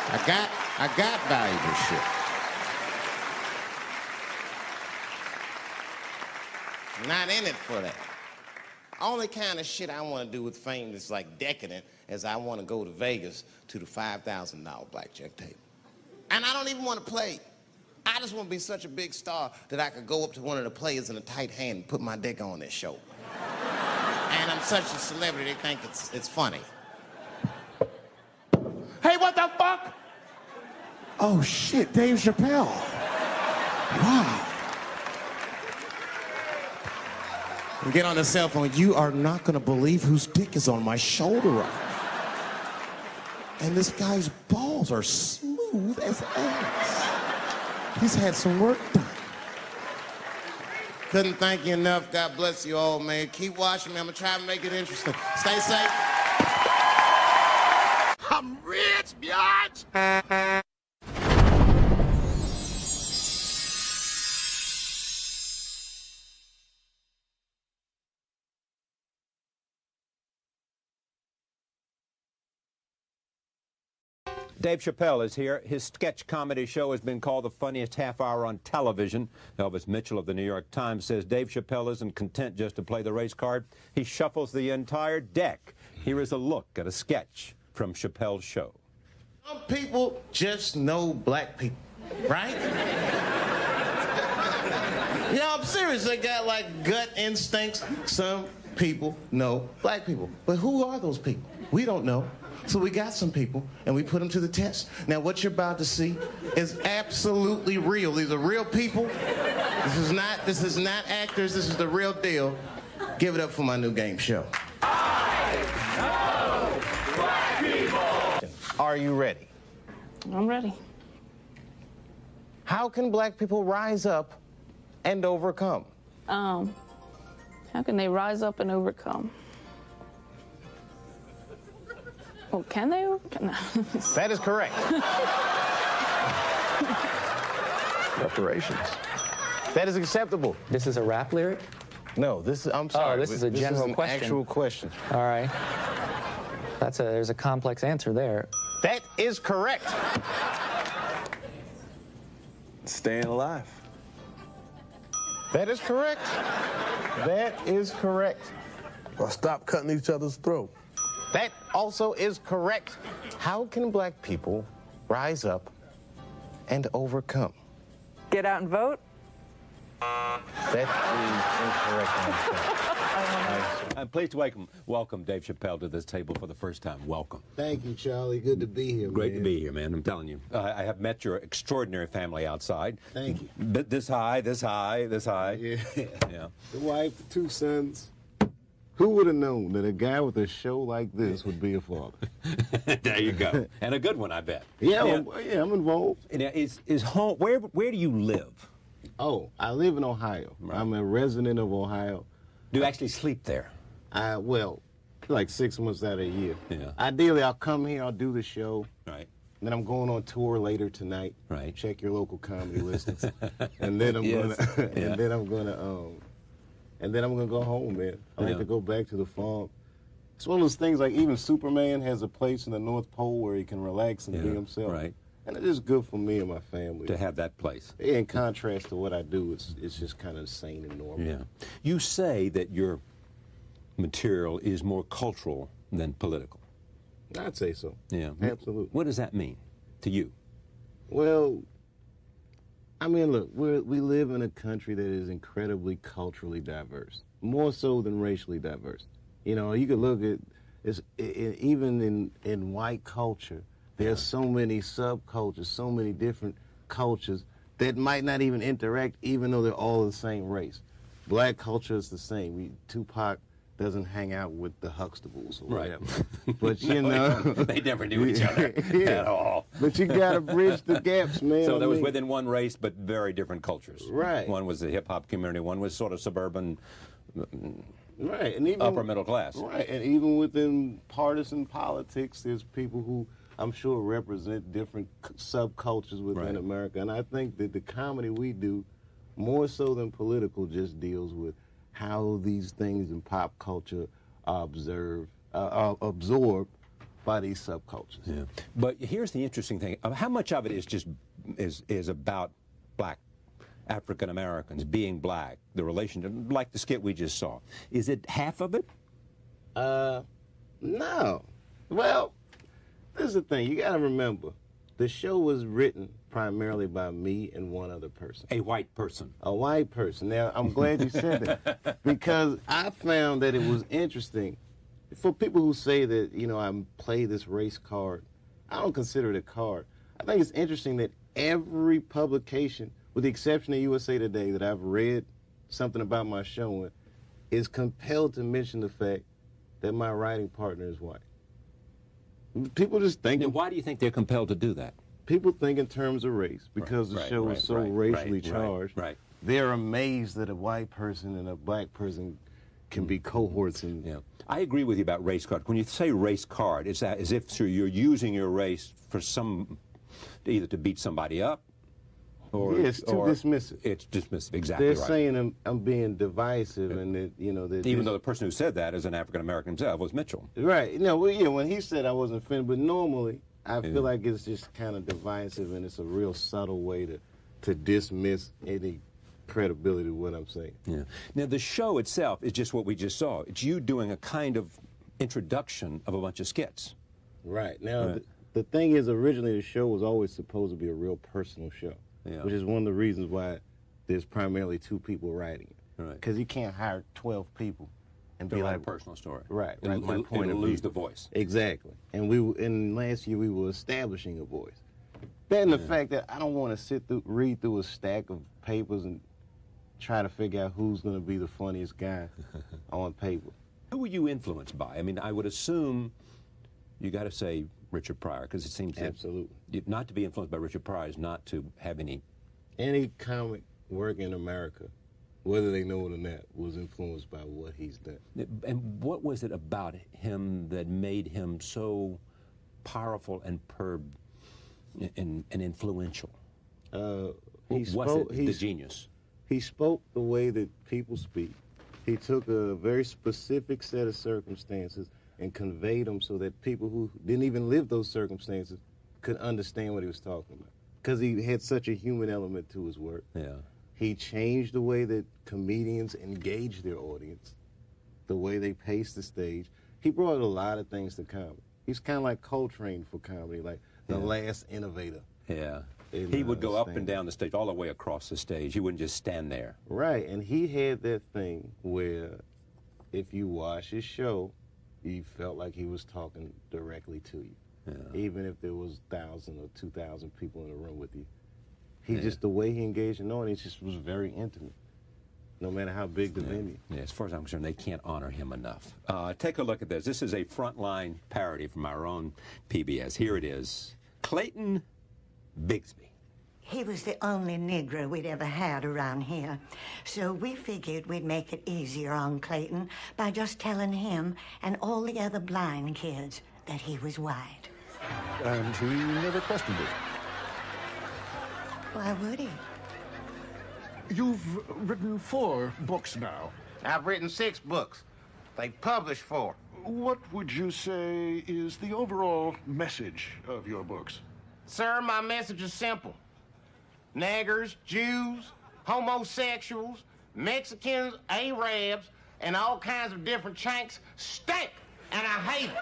I got valuable shit. I'm not in it for that. Only kind of shit I want to do with fame that's like decadent is I want to go to Vegas to the $5,000 blackjack table. And I don't even want to play. I just want to be such a big star that I could go up to one of the players in a tight hand and put my dick on their show. And I'm such a celebrity, they think it's funny. Hey, what the fuck? Oh, shit, Dave Chappelle. Wow. Get on the cell phone. You are not going to believe whose dick is on my shoulder right now. And this guy's balls are smooth as ass. He's had some work done. Couldn't thank you enough. God bless you all, man. Keep watching me. I'm going to try to make it interesting. Stay safe. I'm rich, biatch. Dave Chappelle is here. His sketch comedy show has been called the funniest half hour on television. Elvis Mitchell of the New York Times says Dave Chappelle isn't content just to play the race card. He shuffles the entire deck. Here is a look at a sketch from Chappelle's show. Some people just know black people, right? Yeah, I'm serious. They got like gut instincts. Some people know black people. But who are those people? We don't know. So we got some people, and we put them to the test. Now, what you're about to see is absolutely real. These are real people. This is not actors. This is the real deal. Give it up for my new game show. I know black people. Are you ready? I'm ready. How can black people rise up and overcome? How can they rise up and overcome? Well, can they? That is correct. Reparations. That is acceptable. This is a rap lyric? No, I'm sorry. Oh, this is a general question. Actual question. All right. There's a complex answer there. That is correct. Staying alive. That is correct. That is correct. Well, stop cutting each other's throat. That also is correct. How can black people rise up and overcome? Get out and vote? That is incorrect. I'm pleased to welcome Dave Chappelle to this table for the first time. Welcome. Thank you, Charlie. Good to be here, Great man. to be here, man. I'm telling you. I have met your extraordinary family outside. Thank you. This high, this high, this high. Yeah. Yeah. The wife, the two sons. Who would have known that a guy with a show like this would be a father? There you go. And a good one, I bet. Yeah, I'm involved. Now, is home, where do you live? Oh, I live in Ohio. Right. I'm a resident of Ohio. Do you actually sleep there? Well, like 6 months out of a year. Yeah. Ideally, I'll come here, I'll do the show. Right. Then I'm going on tour later tonight. Right. Check your local comedy listings. And then I'm Yes. gonna Yeah. and then I'm gonna go home, man. I like to go back to the farm. It's one of those things like even Superman has a place in the North Pole where he can relax and be himself. Right. And it is good for me and my family. To have that place. In contrast to what I do, it's just kind of sane and normal. Yeah. You say that your material is more cultural than political. I'd say so. Yeah. Absolutely. What does that mean to you? Well, I mean, look, we live in a country that is incredibly culturally diverse, more so than racially diverse. You know, you could look at, even in white culture, there's so many subcultures, so many different cultures that might not even interact, even though they're all the same race. Black culture is the same. Tupac doesn't hang out with the Huxtables or whatever. Right. But you know, they never knew each other at all. But you gotta bridge the gaps, man. So that was within one race, but very different cultures. Right. One was the hip hop community. One was sort of suburban. Right, and even upper middle class. Right, and even within partisan politics, there's people who I'm sure represent different subcultures within America. And I think that the comedy we do, more so than political, just deals with how these things in pop culture are absorbed by these subcultures. Yeah. But here's the interesting thing: how much of it is just is about black African Americans being black, the relationship, like the skit we just saw? Is it half of it? No. Well, this is the thing. You got to remember, the show was written primarily by me and one other person. A white person. A white person. Now, I'm glad you said that because I found that it was interesting. For people who say that, you know, I play this race card, I don't consider it a card. I think it's interesting that every publication, with the exception of USA Today, that I've read something about my show in, is compelled to mention the fact that my writing partner is white. People just think... Now, why do you think they're compelled to do that? People think in terms of race, because the show is so racially charged. They're amazed that a white person and a black person can be cohorts. And yeah, I agree with you about race card. When you say race card, it's as if you're using your race for either to beat somebody up, or yeah, it's too dismissive. It's dismissive, exactly. They're saying I'm being divisive, and that that even though the person who said that is an African American himself was Mitchell. Right. No. Well, yeah. When he said I wasn't offended, but normally I feel like it's just kind of divisive, and it's a real subtle way to dismiss any credibility of what I'm saying. Yeah. Now the show itself is just what we just saw. It's you doing a kind of introduction of a bunch of skits. Right. Now the thing is, originally the show was always supposed to be a real personal show. Yeah. Which is one of the reasons why there's primarily 2 people writing it. Right. Because you can't hire 12 people and be be like a personal story. Right. It'll lose the voice. Exactly. And last year we were establishing a voice. Then the fact that I don't want to read through a stack of papers and try to figure out who's going to be the funniest guy on paper. Who were you influenced by? I mean, I would assume you got to say Richard Pryor, because it seems absolutely not to be influenced by Richard Pryor is not to have any comic work in America, whether they know it or not, was influenced by what he's done. And what was it about him that made him so powerful and and influential? He's the genius? He spoke the way that people speak. He took a very specific set of circumstances and conveyed them so that people who didn't even live those circumstances could understand what he was talking about. Because he had such a human element to his work. Yeah. He changed the way that comedians engage their audience, the way they pace the stage. He brought a lot of things to comedy. He's kind of like Coltrane for comedy, like the last innovator. Yeah. He would go up and down the stage, all the way across the stage. He wouldn't just stand there. Right, and he had that thing where if you watch his show, you felt like he was talking directly to you. Yeah. Even if there was 1,000 or 2,000 people in the room with you. He just, the way he engaged an audience just was very intimate, no matter how big the venue. Yeah, as far as I'm concerned, they can't honor him enough. Take a look at this. This is a frontline parody from our own PBS. Here it is. Clayton Bigsby. He was the only Negro we'd ever had around here. So we figured we'd make it easier on Clayton by just telling him and all the other blind kids that he was white. And he never questioned it. Why would he? You've written 4 books now. I've written 6 books. They've published 4. What would you say is the overall message of your books? Sir, my message is simple. Niggers, Jews, homosexuals, Mexicans, Arabs, and all kinds of different chanks stink, and I hate it.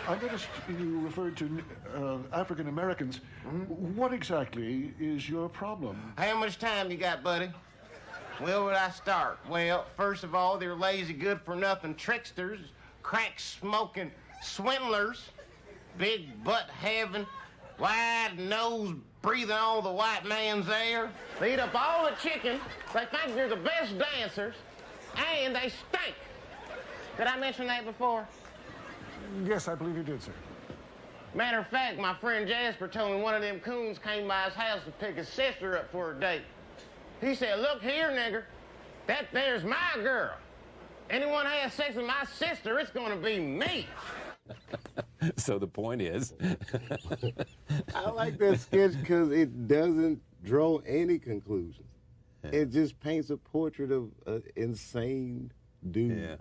I noticed you referred to African Americans. What exactly is your problem? How much time you got, buddy? Where would I start? Well, first of all, they're lazy, good-for-nothing tricksters, crack-smoking swindlers, big butt-having, wide-nose breathing all the white man's air. They eat up all the chicken. They think they're the best dancers, and they stink. Did I mention that before? Yes, I believe you did, sir. Matter of fact, my friend Jasper told me one of them coons came by his house to pick his sister up for a date. He said, look here, nigger, that there's my girl. Anyone has sex with my sister, it's gonna be me. So the point is... I like that sketch because it doesn't draw any conclusions. It just paints a portrait of an insane dude. Yeah.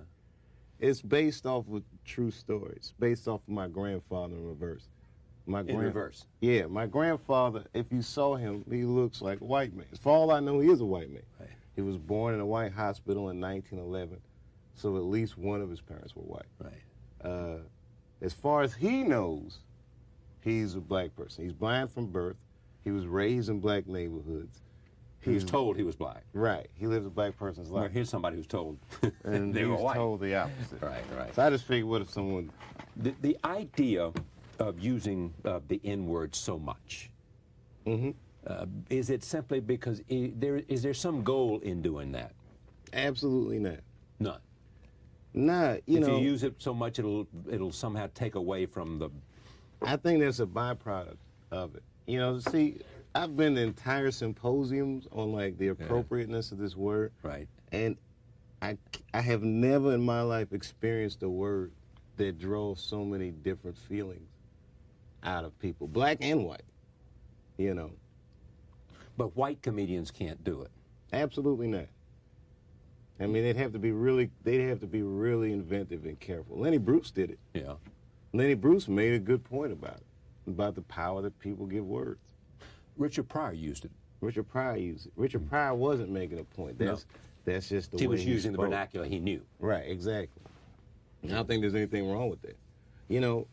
It's based off of true stories, based off of my grandfather in reverse. In reverse? Yeah, my grandfather, if you saw him, he looks like a white man. For all I know, he is a white man. Right. He was born in a white hospital in 1911, so at least one of his parents were white. Right. As far as he knows, he's a black person. He's blind from birth. He was raised in black neighborhoods. He was told he was black. Right. He lives a black person's life. Well, here's somebody who's told And they he were was white. told the opposite. Right, right. So I just figured, what if someone... The idea of using the N-word so much, is it simply because is there some goal in doing that? Absolutely not. None. Nah, If you use it so much, it'll somehow take away from the... I think that's a byproduct of it. You know, see, I've been to entire symposiums on, like, the appropriateness of this word. Right. And I have never in my life experienced a word that draws so many different feelings out of people, black and white, you know. But white comedians can't do it. Absolutely not. I mean, they'd have to be really inventive and careful. Lenny Bruce did it. Yeah. Lenny Bruce made a good point about the power that people give words. Richard Pryor used it. Richard Pryor used it. Richard Pryor wasn't making a point. That's just the way he was using the spoke. vernacular he knew. Right, exactly. I don't think there's anything wrong with that. You know,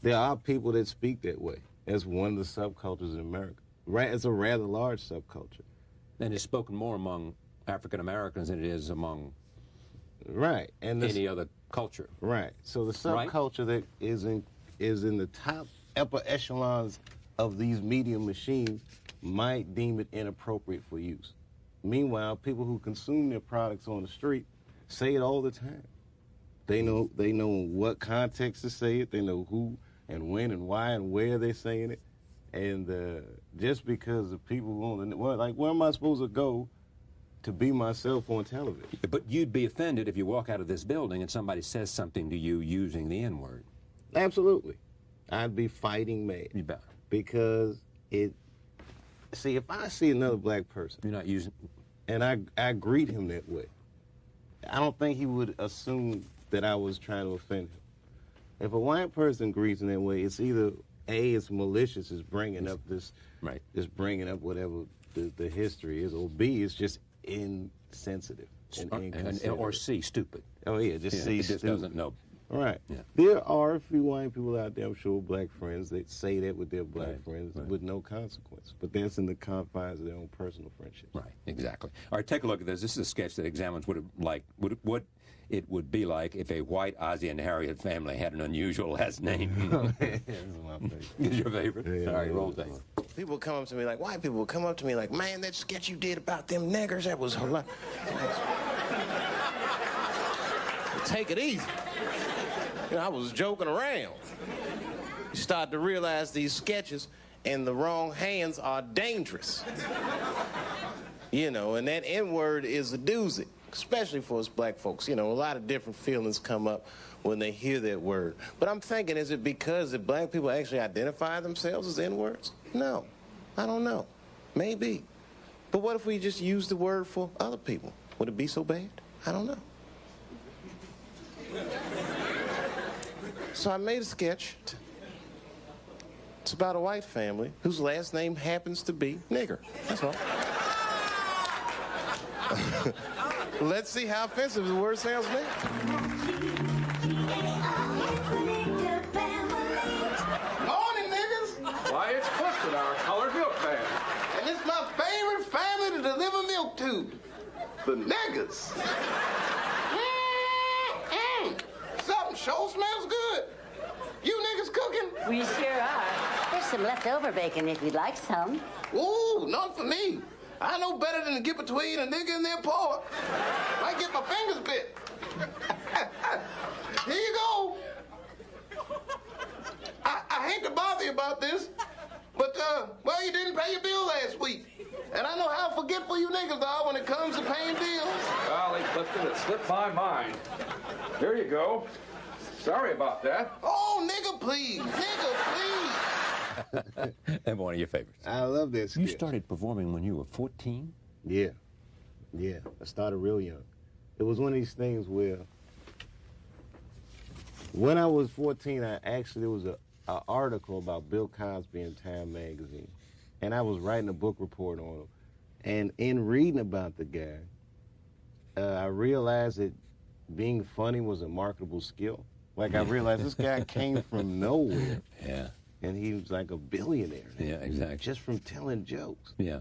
there are people that speak that way. That's one of the subcultures in America. Right, it's a rather large subculture. And it's spoken more among African Americans than it is among and any other culture. Right. So the subculture that is in the top upper echelons of these media machines might deem it inappropriate for use. Meanwhile, people who consume their products on the street say it all the time. They know what context to say it. They know who and when and why and where they're saying it. And just because the people where am I supposed to go to be myself on television? But you'd be offended if you walk out of this building and somebody says something to you using the N-word. Absolutely. I'd be fighting mad. You bet. Because see, if I see another black person, you're not using, and I greet him that way, I don't think he would assume that I was trying to offend him. If a white person greets in that way, it's either A, it's malicious, it's bringing up this, it's bringing up whatever the history is, or B, it's just insensitive and inconsiderate. Or C, stupid. Oh yeah, C, it just stupid. doesn't know. Right. Yeah. There are a few white people out there, I'm sure, black friends, that say that with their black friends with no consequence. But that's in the confines of their own personal friendships. Right, exactly. All right, take a look at this. This is a sketch that examines what it would be like if a white Ozzie and Harriet family had an unusual last name. This is my favorite. Is your favorite? Yeah, all right, roll tape. People come up to me, like, white people will come up to me like, man, that sketch you did about them niggers, that was hilarious. Take it easy. You know, I was joking around. You start to realize these sketches in the wrong hands are dangerous. You know, and that N-word is a doozy, especially for us black folks. You know, a lot of different feelings come up when they hear that word. But I'm thinking, is it because that black people actually identify themselves as N-words? No, I don't know. Maybe. But what if we just use the word for other people? Would it be so bad? I don't know. So I made a sketch. It's about a white family whose last name happens to be nigger. That's all. Let's see how offensive the word sounds now. Morning, niggas. Why, it's Clifton, our colored milk man. And it's my favorite family to deliver milk to. The niggas. Something sure smells good. You niggas cooking? We sure are. There's some leftover bacon if you'd like some. Ooh, none for me. I know better than to get between a nigga and their pork. Might get my fingers bit. Here you go. I hate to bother you about this, but, well, you didn't pay your bill last week. And I know how forgetful you niggas are when it comes to paying bills. Golly, Clifton, it slipped my mind. Here you go. Sorry about that. Oh, nigga, please. Nigga, please. And one of your favorites. I love that sketch. You started performing when you were 14? Yeah. Yeah. I started real young. It was one of these things where when I was 14, there was an article about Bill Cosby in Time magazine. And I was writing a book report on him. And in reading about the guy, I realized that being funny was a marketable skill. Like, I realized this guy came from nowhere. Yeah. And he was like a billionaire. Yeah, exactly. Just from telling jokes. Yeah.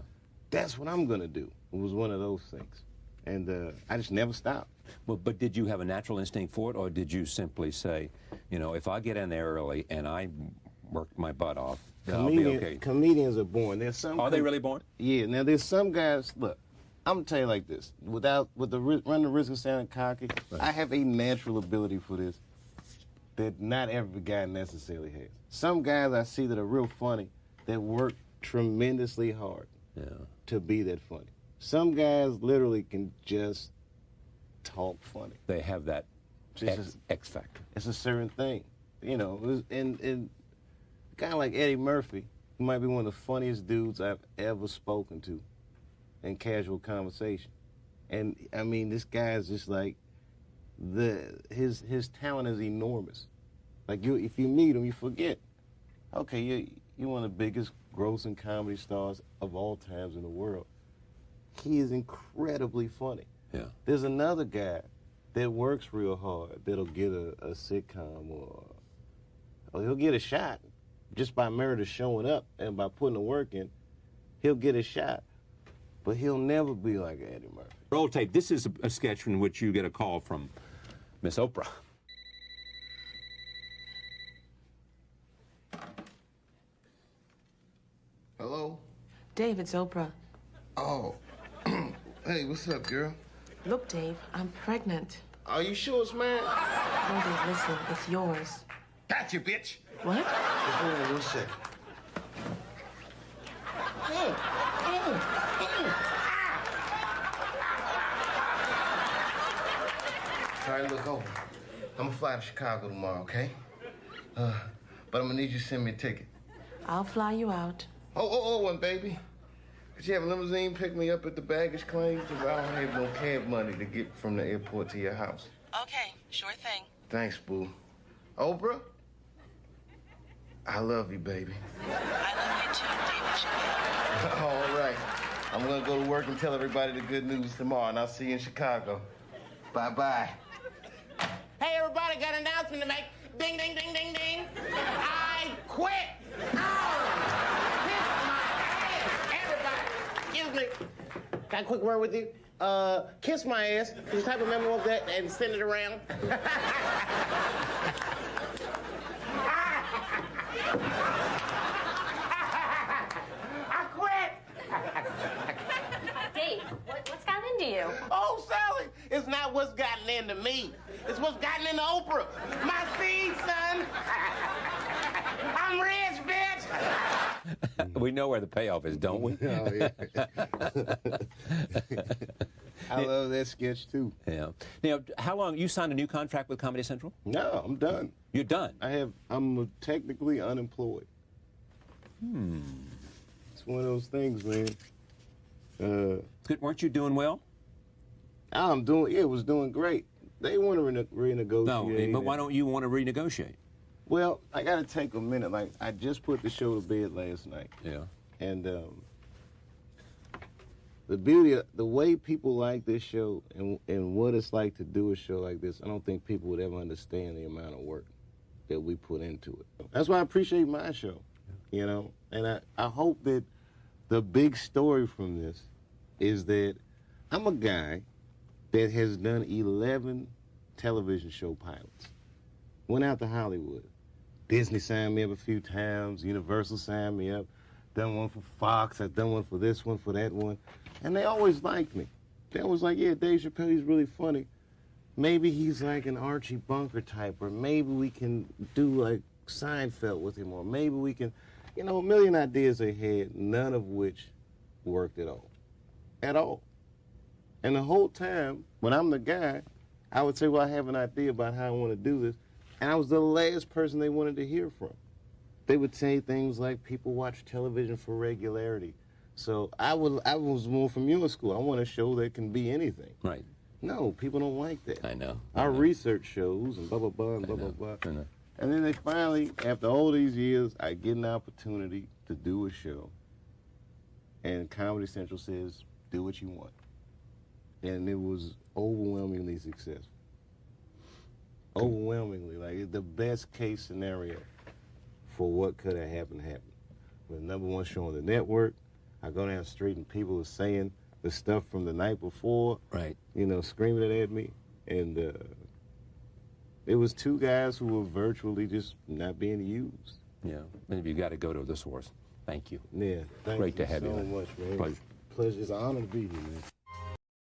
That's what I'm going to do. It was one of those things. And I just never stopped. Well, but did you have a natural instinct for it, or did you simply say, you know, if I get in there early and I work my butt off, I'll be okay? Comedians are born. There's some. Are they really born? Yeah. Now, there's some guys, look, I'm going to tell you like this. With the run the risk of sounding cocky, right. I have a natural ability for this that not every guy necessarily has. Some guys I see that are real funny that work tremendously hard to be that funny. Some guys literally can just talk funny. They have that X factor. It's a certain thing. You know, and a guy like Eddie Murphy, he might be one of the funniest dudes I've ever spoken to in casual conversation. And, I mean, this guy is just like, his talent is enormous. Like, if you meet him, you forget. Okay, you're one of the biggest grossing comedy stars of all times in the world. He is incredibly funny. Yeah. There's another guy that works real hard that'll get a sitcom or he'll get a shot just by merit of showing up and by putting the work in. He'll get a shot, but he'll never be like Eddie Murphy. Roll tape. This is a sketch in which you get a call from Miss Oprah. Hello? Dave, it's Oprah. Oh. Hey, what's up, girl? Look, Dave, I'm pregnant. Are you sure it's mine? No, Dave, listen, it's yours. Gotcha, bitch. What? Just hold on 1 second. All right, look, over. I'm gonna fly to Chicago tomorrow, okay? But I'm gonna need you to send me a ticket. I'll fly you out. One, baby. Could you have a limousine pick me up at the baggage claim? Because I don't have no cab money to get from the airport to your house. Okay, sure thing. Thanks, boo. Oprah? I love you, baby. I love you too, Dave Chappelle. All right. I'm going to go to work and tell everybody the good news tomorrow, and I'll see you in Chicago. Bye-bye. Hey, everybody, got an announcement to make. Ding, ding, ding, ding, ding. I quit. Excuse me. Got a quick word with you? Kiss my ass. Can you type a memo of that and send it around? I quit. Dave, what's gotten into you? Oh, Sally, it's not what's gotten into me. It's what's gotten into Oprah. My seed, son. I'm rich, bitch. We know where the payoff is, don't we? Oh, yeah. I love that sketch, too. Yeah. Now, how long? You signed a new contract with Comedy Central? No, I'm done. You're done? I'm technically unemployed. It's one of those things, man. Weren't you doing well? It was doing great. They want to renegotiate. No, but why don't you want to renegotiate? Well, I got to take a minute. Like, I just put the show to bed last night. Yeah. And the beauty, the way people like this show and what it's like to do a show like this, I don't think people would ever understand the amount of work that we put into it. That's why I appreciate my show, you know? And I hope that the big story from this is that I'm a guy that has done 11 television show pilots. Went out to Hollywood. Disney signed me up a few times. Universal signed me up. Done one for Fox. I've done one for this one, for that one. And they always liked me. They always like, yeah, Dave Chappelle, he's really funny. Maybe he's like an Archie Bunker type, or maybe we can do like Seinfeld with him, or maybe we can, you know, a million ideas they had, none of which worked at all. At all. And the whole time, when I'm the guy, I would say, well, I have an idea about how I want to do this. And I was the last person they wanted to hear from. They would say things like, people watch television for regularity. So I was more from your school. I want a show that can be anything. Right. No, people don't like that. I know. Our research shows and blah, blah, blah, and blah, blah, blah. And then they finally, after all these years, I get an opportunity to do a show. And Comedy Central says, do what you want. And it was overwhelmingly successful. Overwhelmingly, like the best case scenario for what could have happened. We're the #1 show on the network. I go down the street and people are saying the stuff from the night before, right? You know, screaming it at me, and it was two guys who were virtually just not being used. Yeah, and you got to go to the source. Thank you. Yeah, thank Great you to have so you. much, man. Pleasure. Pleasure. It's an honor to be here, man.